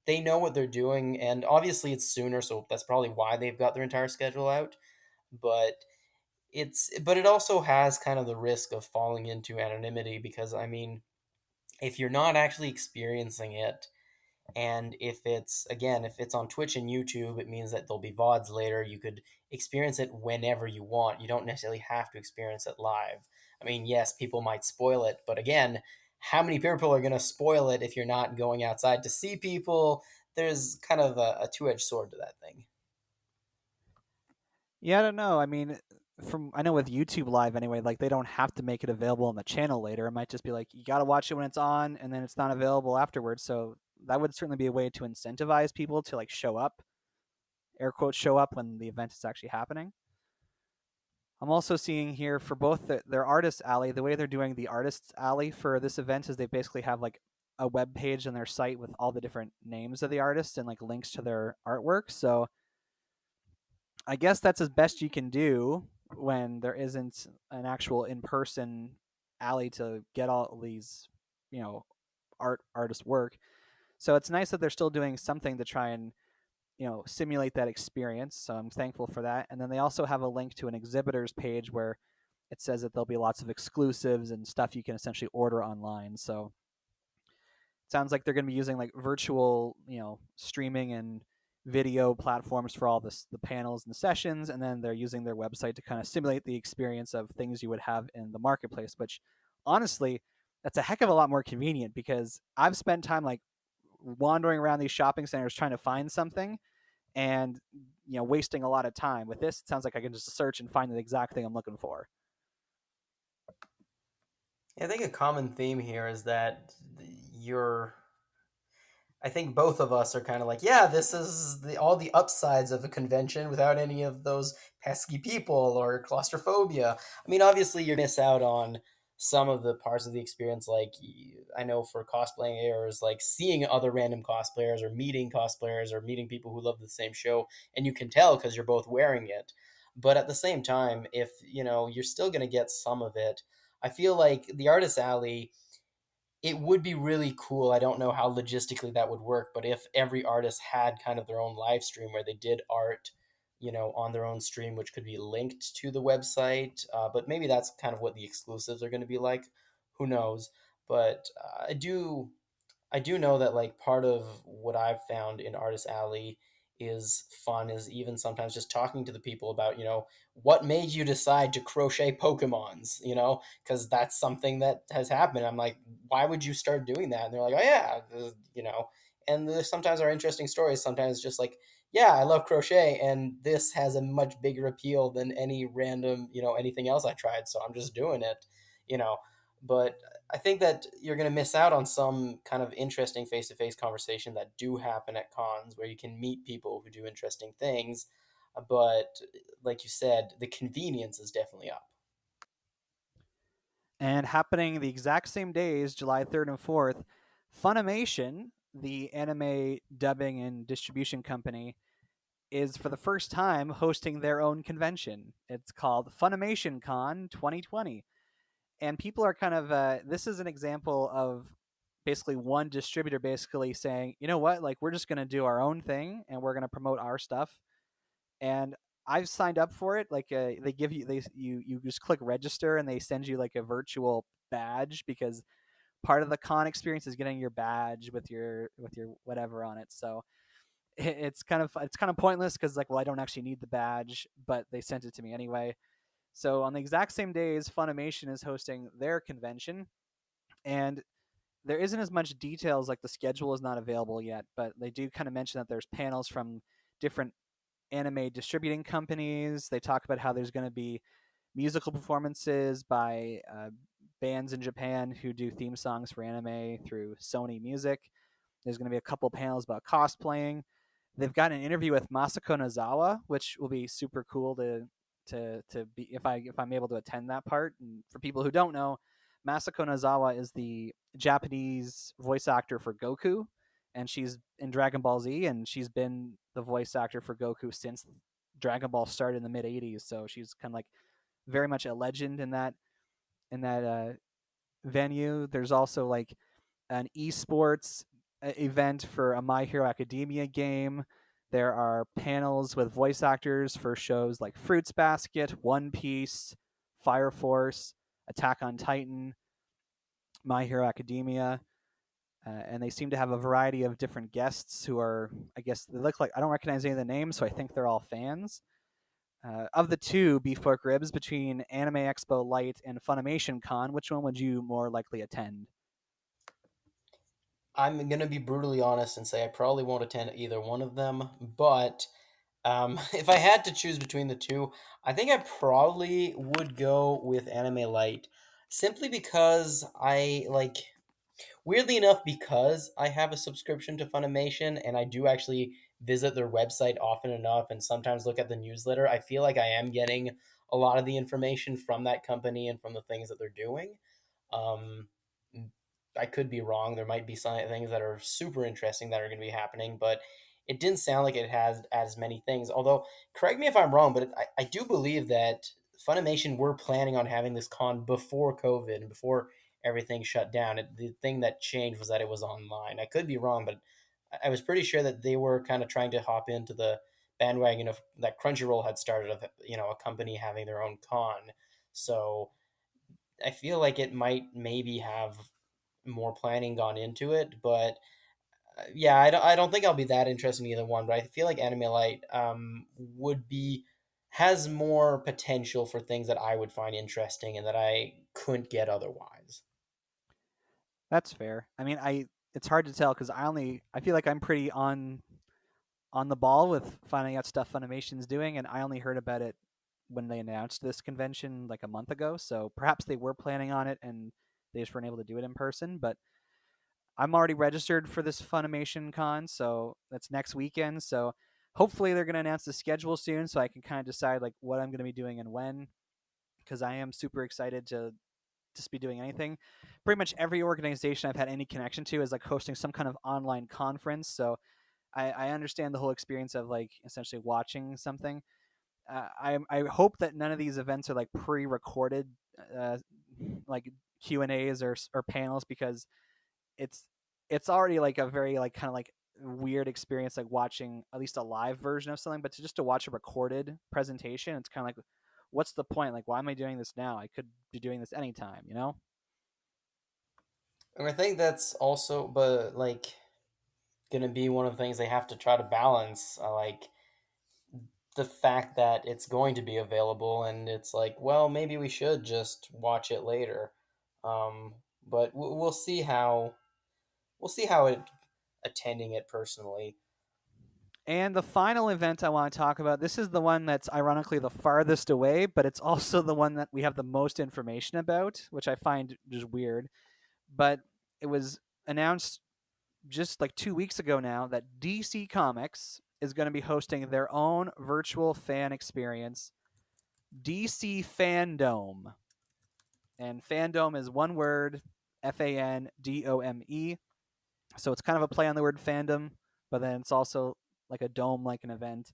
they know what they're doing. And obviously it's sooner. So that's probably why they've got their entire schedule out. But it also has kind of the risk of falling into anonymity, because I mean, if you're not actually experiencing it, and if it's on Twitch and YouTube, it means that there'll be VODs later. You could experience it whenever you want. You don't necessarily have to experience it live. I mean, yes, people might spoil it, but again, how many people are going to spoil it if you're not going outside to see people? There's kind of a two-edged sword to that thing. Yeah, I don't know. I mean, I know with YouTube Live anyway, like they don't have to make it available on the channel later. It might just be like you got to watch it when it's on, and then it's not available afterwards. So that would certainly be a way to incentivize people to, like, show up, air quotes, show up when the event is actually happening. I'm also seeing here for both their Artist Alley, the way they're doing the Artist Alley for this event is they basically have like a web page on their site with all the different names of the artists and like links to their artwork. So I guess that's as best you can do when there isn't an actual in-person alley to get all these, artist work. So it's nice that they're still doing something to try and simulate that experience. So I'm thankful for that. And then they also have a link to an exhibitors page where it says that there'll be lots of exclusives and stuff you can essentially order online. So it sounds like they're going to be using like virtual, streaming and video platforms for all the panels and the sessions, and then they're using their website to kind of simulate the experience of things you would have in the marketplace, which honestly, that's a heck of a lot more convenient, because I've spent time like wandering around these shopping centers trying to find something, and wasting a lot of time. With this, it sounds like I can just search and find the exact thing I'm looking for. I think a common theme here is that you're I think both of us are kind of like, yeah, this is all the upsides of a convention without any of those pesky people or claustrophobia. I mean, obviously, you miss out on some of the parts of the experience. Like, I know for cosplayers, like seeing other random cosplayers or meeting people who love the same show, and you can tell because you're both wearing it. But at the same time, if you're still going to get some of it, I feel like the Artist Alley, it would be really cool. I don't know how logistically that would work, but if every artist had kind of their own live stream where they did art, on their own stream, which could be linked to the website. But maybe that's kind of what the exclusives are going to be like. Who knows? But I do know that like part of what I've found in Artist Alley is fun is even sometimes just talking to the people about, what made you decide to crochet Pokemons, because that's something that has happened. I'm like, why would you start doing that? And they're like, oh yeah, and there's sometimes are interesting stories. Sometimes just like, yeah, I love crochet and this has a much bigger appeal than any random, anything else I tried. So I'm just doing it, you know, but I think that you're going to miss out on some kind of interesting face to face conversation that do happen at cons where you can meet people who do interesting things. But like you said, the convenience is definitely up. And happening the exact same days, July 3rd and 4th, Funimation, the anime dubbing and distribution company, is for the first time hosting their own convention. It's called Funimation Con 2020. And people are kind of, this is an example of basically one distributor basically saying, you know what, like we're just going to do our own thing and we're going to promote our stuff. And I've signed up for it. Like they give you you just click register and they send you like a virtual badge because part of the con experience is getting your badge with your whatever on it. So it's kind of pointless because like, well, I don't actually need the badge, but they sent it to me anyway. So on the exact same days, Funimation is hosting their convention, and there isn't as much details, like the schedule is not available yet, but they do kind of mention that there's panels from different anime distributing companies. They talk about how there's going to be musical performances by bands in Japan who do theme songs for anime through Sony Music. There's going to be a couple panels about cosplaying. They've got an interview with Masako Nozawa, which will be super cool to be if I'm able to attend that part. And for people who don't know, Masako Nozawa is the Japanese voice actor for Goku, and she's in Dragon Ball Z, and she's been the voice actor for Goku since Dragon Ball started in the mid '80s. So she's kind of like very much a legend in that venue. There's also like an esports event for a My Hero Academia game. There are panels with voice actors for shows like Fruits Basket, One Piece, Fire Force, Attack on Titan, My Hero Academia. And they seem to have a variety of different guests who are, I guess, they look like, I don't recognize any of the names, so I think they're all fans. Of the two Beef Pork Ribs, between Anime Expo Lite and Funimation Con, which one would you more likely attend? I'm gonna be brutally honest and say I probably won't attend either one of them, but if I had to choose between the two, I think I probably would go with Anime Light, simply because I like. Weirdly enough, because I have a subscription to Funimation and I do actually visit their website often enough and sometimes look at the newsletter, I feel like I am getting a lot of the information from that company and from the things that they're doing. Um, I could be wrong. There might be some things that are super interesting that are going to be happening, but it didn't sound like it has as many things. Although, correct me if I'm wrong, but I do believe that Funimation were planning on having this con before COVID and before everything shut down. The thing that changed was that it was online. I could be wrong, but I was pretty sure that they were kind of trying to hop into the bandwagon of that Crunchyroll had started of a company having their own con. So I feel like it might maybe have more planning gone into it, but yeah, I don't think I'll be that interested in either one. But I feel like Anime Light would be has more potential for things that I would find interesting and that I couldn't get otherwise. That's fair. I mean, it's hard to tell because I feel like I'm pretty on the ball with finding out stuff Funimation's doing, and I only heard about it when they announced this convention like a month ago. So perhaps they were planning on it and they just weren't able to do it in person. But I'm already registered for this Funimation Con, so that's next weekend. So hopefully they're going to announce the schedule soon, so I can kind of decide like what I'm going to be doing and when. Because I am super excited to just be doing anything. Pretty much every organization I've had any connection to is like hosting some kind of online conference. So I understand the whole experience of like essentially watching something. I hope that none of these events are like pre-recorded, uh, like Q and A's or panels, because it's it's already like a very like kind of like weird experience like watching at least a live version of something, but just to watch a recorded presentation, it's kind of like, what's the point? Like, why am I doing this now? I could be doing this anytime, you know? And I think that's also, but like, gonna be one of the things they have to try to balance. Like the fact that it's going to be available, and it's like, well, maybe we should just watch it later. Um, but we'll see how it attending it personally. And the final event I want to talk about, this is the one that's ironically the farthest away, but it's also the one that we have the most information about, which I find just weird. But it was announced just like 2 weeks ago now that DC Comics is going to be hosting their own virtual fan experience, DC Fandome. And Fandome is one word, Fandome. So it's kind of a play on the word fandom, but then it's also like a dome like an event.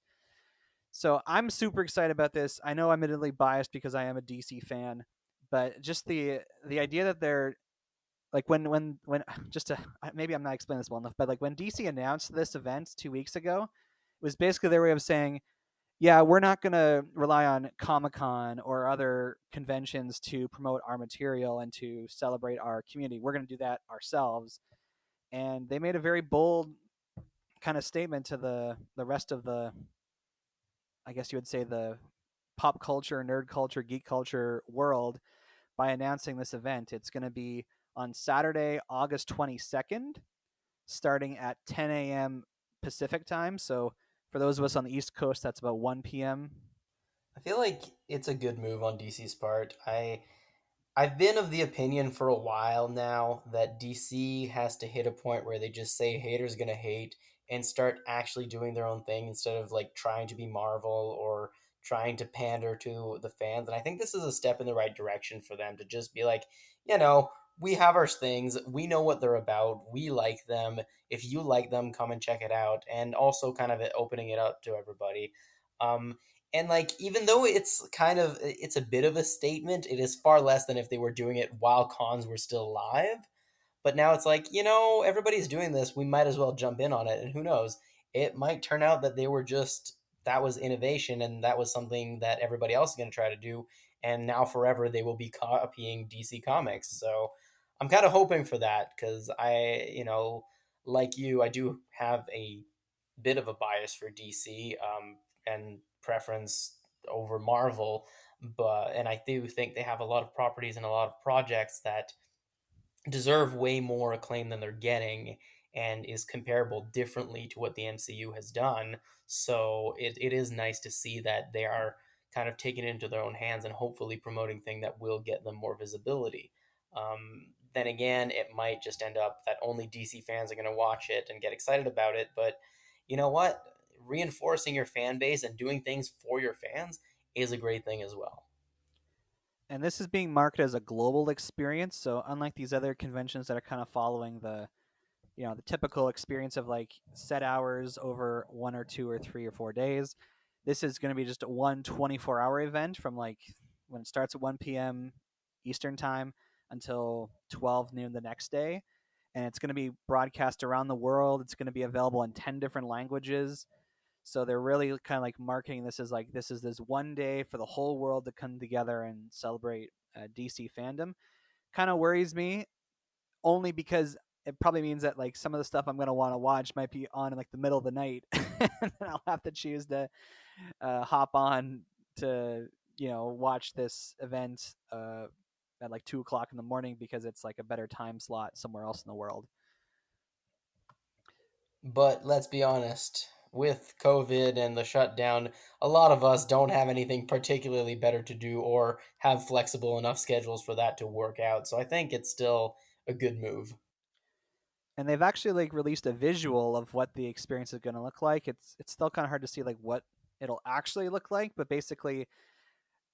So I'm super excited about this. I know I'm admittedly biased because I am a DC fan, but just the idea that they're like when just to maybe I'm not explaining this well enough, but like when DC announced this event 2 weeks ago, it was basically their way of saying, yeah, we're not going to rely on Comic-Con or other conventions to promote our material and to celebrate our community. We're going to do that ourselves. And they made a very bold kind of statement to the rest of the, I guess you would say, the pop culture, nerd culture, geek culture world by announcing this event. It's going to be on Saturday, August 22nd, starting at 10 a.m. Pacific time. So for those of us on the East Coast, that's about 1 p.m. I feel like it's a good move on DC's part. I've been of the opinion for a while now that DC has to hit a point where they just say haters gonna hate and start actually doing their own thing instead of like trying to be Marvel or trying to pander to the fans. And I think this is a step in the right direction for them to just be like, we have our things, we know what they're about, we like them. If you like them, come and check it out. And also kind of opening it up to everybody. And like, even though it's a bit of a statement, it is far less than if they were doing it while cons were still live. But now it's like, everybody's doing this, we might as well jump in on it. And who knows, it might turn out that that was innovation, and that was something that everybody else is going to try to do, and now forever they will be copying DC Comics. So I'm kind of hoping for that, because like you, I do have a bit of a bias for DC, and preference over Marvel, and I do think they have a lot of properties and a lot of projects that deserve way more acclaim than they're getting, and is comparable differently to what the MCU has done. So it is nice to see that they are kind of taking it into their own hands and hopefully promoting things that will get them more visibility. Then again, it might just end up that only DC fans are going to watch it and get excited about it. But you know what? Reinforcing your fan base and doing things for your fans is a great thing as well. And this is being marketed as a global experience. So unlike these other conventions that are kind of following the typical experience of like set hours over 1 or 2 or 3 or 4 days, this is going to be just a 24-hour event from like when it starts at 1 p.m. Eastern time until 12 noon the next day. And it's going to be broadcast around the world. It's going to be available in 10 different languages. So they're really kind of like marketing this as like this is this one day for the whole world to come together and celebrate DC fandom. Kind of worries me only because it probably means that like some of the stuff I'm going to want to watch might be on in like the middle of the night, and I'll have to choose to hop on to watch this event at like 2 o'clock in the morning because it's like a better time slot somewhere else in the world. But let's be honest, with COVID and the shutdown, a lot of us don't have anything particularly better to do or have flexible enough schedules for that to work out. So I think it's still a good move. And they've actually like released a visual of what the experience is going to look like. It's still kind of hard to see like what it'll actually look like, but basically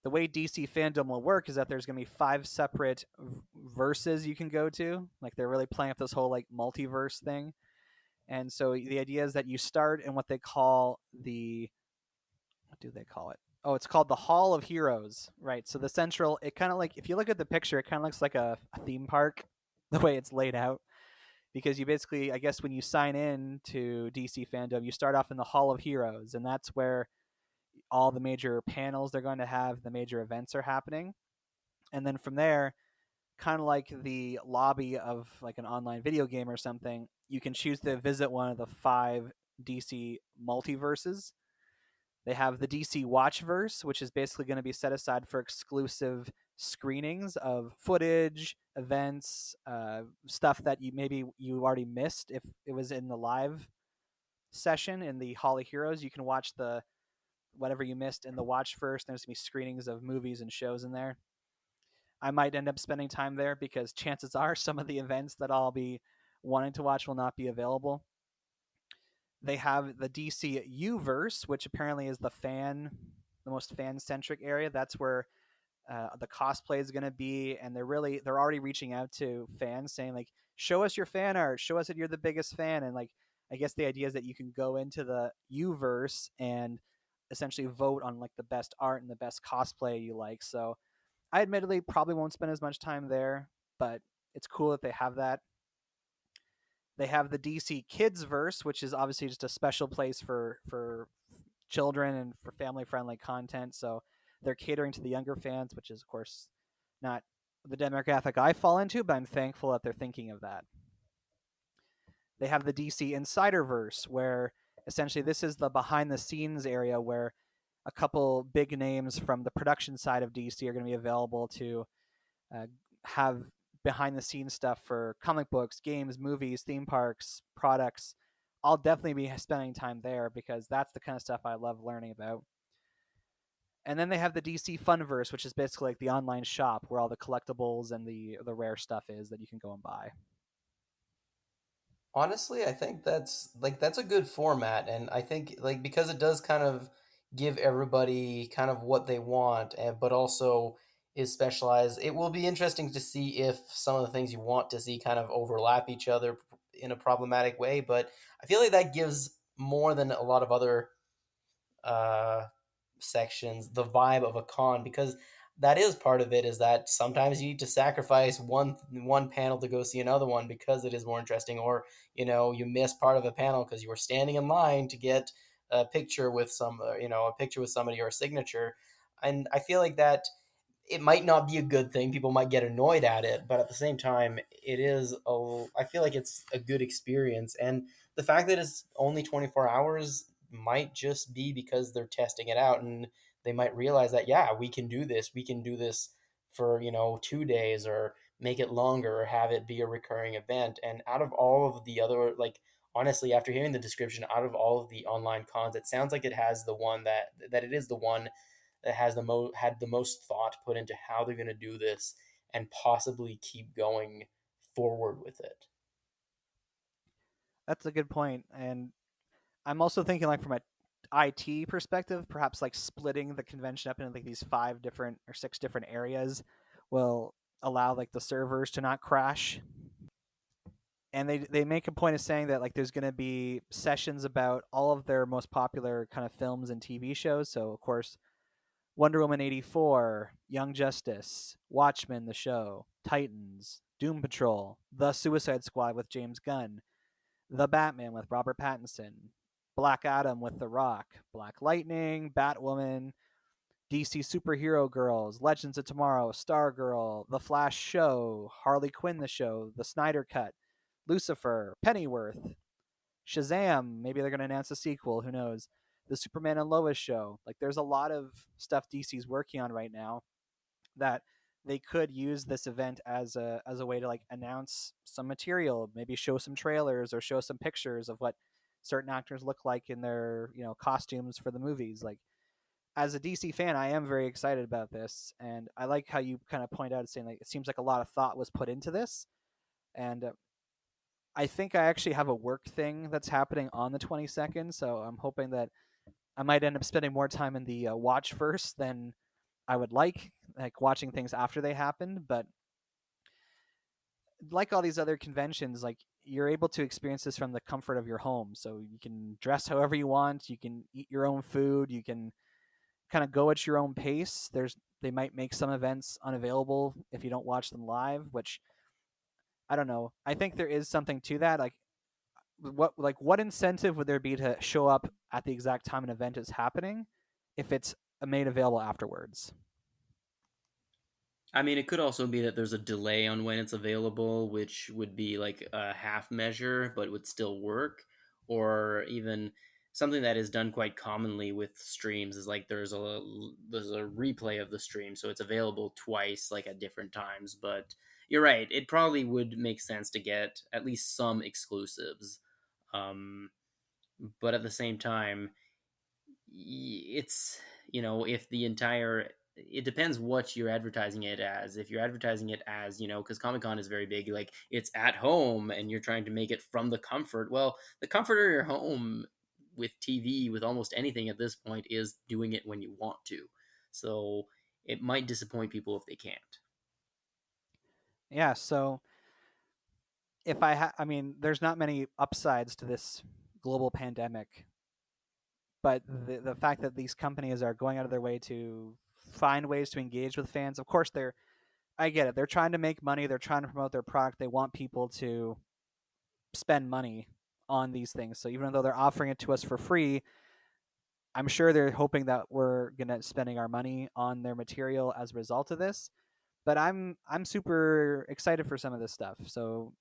the way DC fandom will work is that there's going to be 5 separate verses you can go to. Like they're really playing up this whole like multiverse thing. And so the idea is that you start in what they call what do they call it? Oh, it's called the Hall of Heroes, right? So the central, it kind of like, if you look at the picture, it kind of looks like a theme park, the way it's laid out. because you basically, I guess, when you sign in to DC Fandome, you start off in the Hall of Heroes, and that's where all the major panels they're going to have, the major events are happening. And then from there, kind of like the lobby of like an online video game or something, you can choose to visit one of the 5 DC multiverses. They have the DC Watchverse, which is basically going to be set aside for exclusive screenings of footage, events, stuff that you already missed if it was in the live session in the Hall of Heroes. You can watch the whatever you missed in the Watchverse. There's going to be screenings of movies and shows in there. I might end up spending time there because chances are some of the events that I'll be wanting to watch will not be available. They have the DC U-verse, which apparently is the most fan-centric area. That's where the cosplay is going to be, and they're already reaching out to fans saying like, show us your fan art, show us that you're the biggest fan. And like, I guess the idea is that you can go into the U-verse and essentially vote on like the best art and the best cosplay you like. So I admittedly probably won't spend as much time there, but it's cool that they have that. They have the DC Kids Verse, which is obviously just a special place for children and for family friendly content. So they're catering to the younger fans, which is of course not the demographic I fall into, but I'm thankful that they're thinking of that. They have the DC Insiderverse, where essentially this is the behind the scenes area where a couple big names from the production side of DC are going to be available to have behind the scenes stuff for comic books, games, movies, theme parks, products. I'll definitely be spending time there because that's the kind of stuff I love learning about. And then they have the DC Funverse, which is basically like the online shop where all the collectibles and the rare stuff is that you can go and buy. Honestly, I think that's a good format, and I think like because it does kind of give everybody kind of what they want, but also is specialized. It will be interesting to see if some of the things you want to see kind of overlap each other in a problematic way. But I feel like that gives more than a lot of other uh, sections the vibe of a con, because that is part of it, is that sometimes you need to sacrifice one panel to go see another one because it is more interesting, or you miss part of a panel because you were standing in line to get a picture with a picture with somebody or a signature. And I feel like that it might not be a good thing. People might get annoyed at it, but at the same time, I feel like it's a good experience. And the fact that it's only 24 hours might just be because they're testing it out, and they might realize that, yeah, we can do this. We can do this for, 2 days, or make it longer, or have it be a recurring event. And out of all of the other, like, honestly, after hearing the description, out of all of the online cons, it sounds like it has the one that it is the one that has had the most thought put into how they're going to do this and possibly keep going forward with it. That's a good point. And I'm also thinking like from a IT perspective, perhaps like splitting the convention up into like these 5 different or 6 different areas will allow like the servers to not crash. And they make a point of saying that like there's going to be sessions about all of their most popular kind of films and TV shows. So of course, Wonder Woman 84, Young Justice, Watchmen the show, Titans, Doom Patrol, The Suicide Squad with James Gunn, The Batman with Robert Pattinson, Black Adam with The Rock, Black Lightning, Batwoman, DC Superhero Girls, Legends of Tomorrow, Stargirl, The Flash Show, Harley Quinn the show, The Snyder Cut, Lucifer, Pennyworth, Shazam. Maybe they're going to announce a sequel. Who knows? The Superman and Lois show. Like, there's a lot of stuff DC's working on right now that they could use this event as a way to like announce some material, maybe show some trailers or show some pictures of what certain actors look like in their costumes for the movies. Like, as a DC fan, I am very excited about this, and I like how you kind of point out saying like it seems like a lot of thought was put into this, and I think I actually have a work thing that's happening on the 22nd, so I'm hoping that I might end up spending more time in the watch first than I would like watching things after they happened. But like all these other conventions, like you're able to experience this from the comfort of your home. So you can dress however you want, you can eat your own food, you can kind of go at your own pace. They might make some events unavailable if you don't watch them live, which I don't know. I think there is something to that. What incentive would there be to show up at the exact time an event is happening if it's made available afterwards? I mean, it could also be that there's a delay on when it's available, which would be like a half measure, but would still work. Or even something that is done quite commonly with streams is like there's a replay of the stream, so it's available twice, like at different times. But you're right; it probably would make sense to get at least some exclusives. Um, but at the same time, it's if the entire it depends what you're advertising it as. If you're advertising it as, because Comic-Con is very big, like it's at home and you're trying to make it from the comfort. Well, the comfort of your home with TV, with almost anything at this point, is doing it when you want to. So it might disappoint people if they can't. Yeah, so I mean, there's not many upsides to this global pandemic, but the fact that these companies are going out of their way to find ways to engage with fans, of course I get it. They're trying to make money, they're trying to promote their product. They want people to spend money on these things. So even though they're offering it to us for free, I'm sure they're hoping that we're gonna spending our money on their material as a result of this. But I'm super excited for some of this stuff. So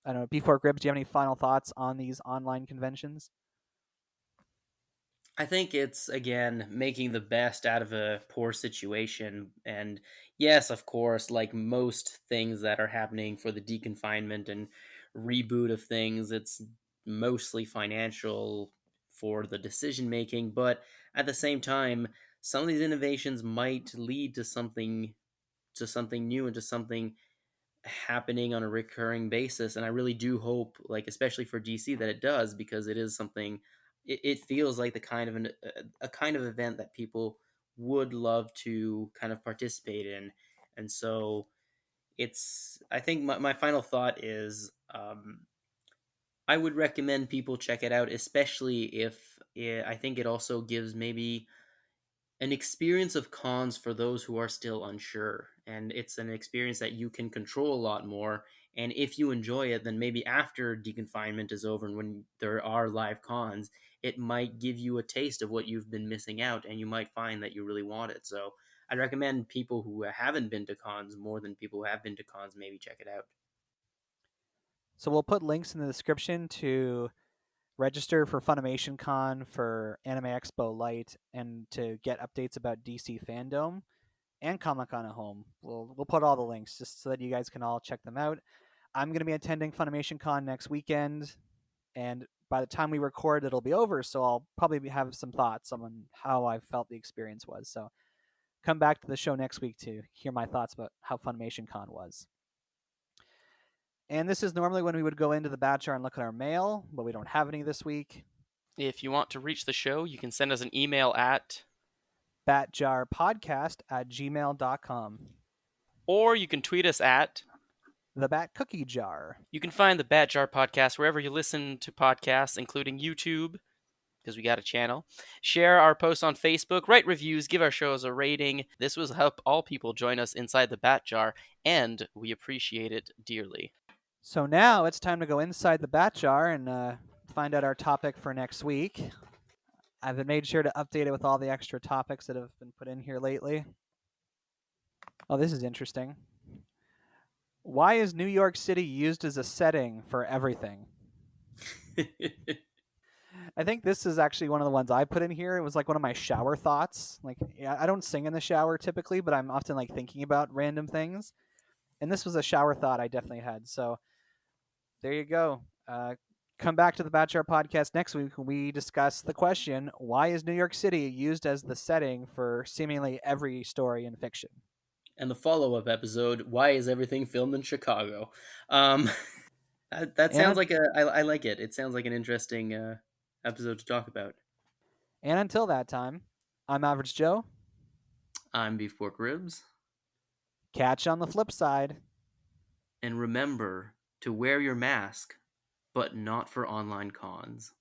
I don't know, Before Gribs, do you have any final thoughts on these online conventions? I think it's, again, making the best out of a poor situation. And yes, of course, like most things that are happening for the deconfinement and reboot of things, it's mostly financial for the decision making. But at the same time, some of these innovations might lead to something new and to something happening on a recurring basis. And I really do hope, like especially for DC, that it does, because it is something. It feels like the kind of a kind of event that people would love to kind of participate in. And so I think my final thought is, I would recommend people check it out, especially if I think it also gives maybe an experience of cons for those who are still unsure. And it's an experience that you can control a lot more. And if you enjoy it, then maybe after deconfinement is over and when there are live cons, it might give you a taste of what you've been missing out, and you might find that you really want it. So I'd recommend people who haven't been to cons more than people who have been to cons maybe check it out. So we'll put links in the description to register for Funimation Con, for Anime Expo Lite, and to get updates about DC Fandome and Comic Con at home. We'll put all the links just so that you guys can all check them out. I'm going to be attending Funimation Con next weekend, and by the time we record, it'll be over. So I'll probably have some thoughts on how I felt the experience was. So come back to the show next week to hear my thoughts about how Funimation Con was. And this is normally when we would go into the bat jar and look at our mail, but we don't have any this week. If you want to reach the show, you can send us an email at batjarpodcast@gmail.com. or you can tweet us at The Bat Cookie Jar. You can find the Bat Jar Podcast wherever you listen to podcasts, including YouTube, because we got a channel. Share our posts on Facebook, write reviews, give our shows a rating. This will help all people join us inside the Bat Jar, and we appreciate it dearly. So now it's time to go inside the bat jar and find out our topic for next week. I've made sure to update it with all the extra topics that have been put in here lately. Oh, this is interesting. Why is New York City used as a setting for everything? I think this is actually one of the ones I put in here. It was like one of my shower thoughts. Like, yeah, I don't sing in the shower typically, but I'm often like thinking about random things. And this was a shower thought I definitely had. So there you go. Come back to the Bat Jar Podcast next week when we discuss the question, why is New York City used as the setting for seemingly every story in fiction? And the follow-up episode, why is everything filmed in Chicago? That sounds like I like it. It sounds like an interesting episode to talk about. And until that time, I'm Average Joe. I'm Beef Pork Ribs. Catch you on the flip side. And remember to wear your mask, but not for online cons.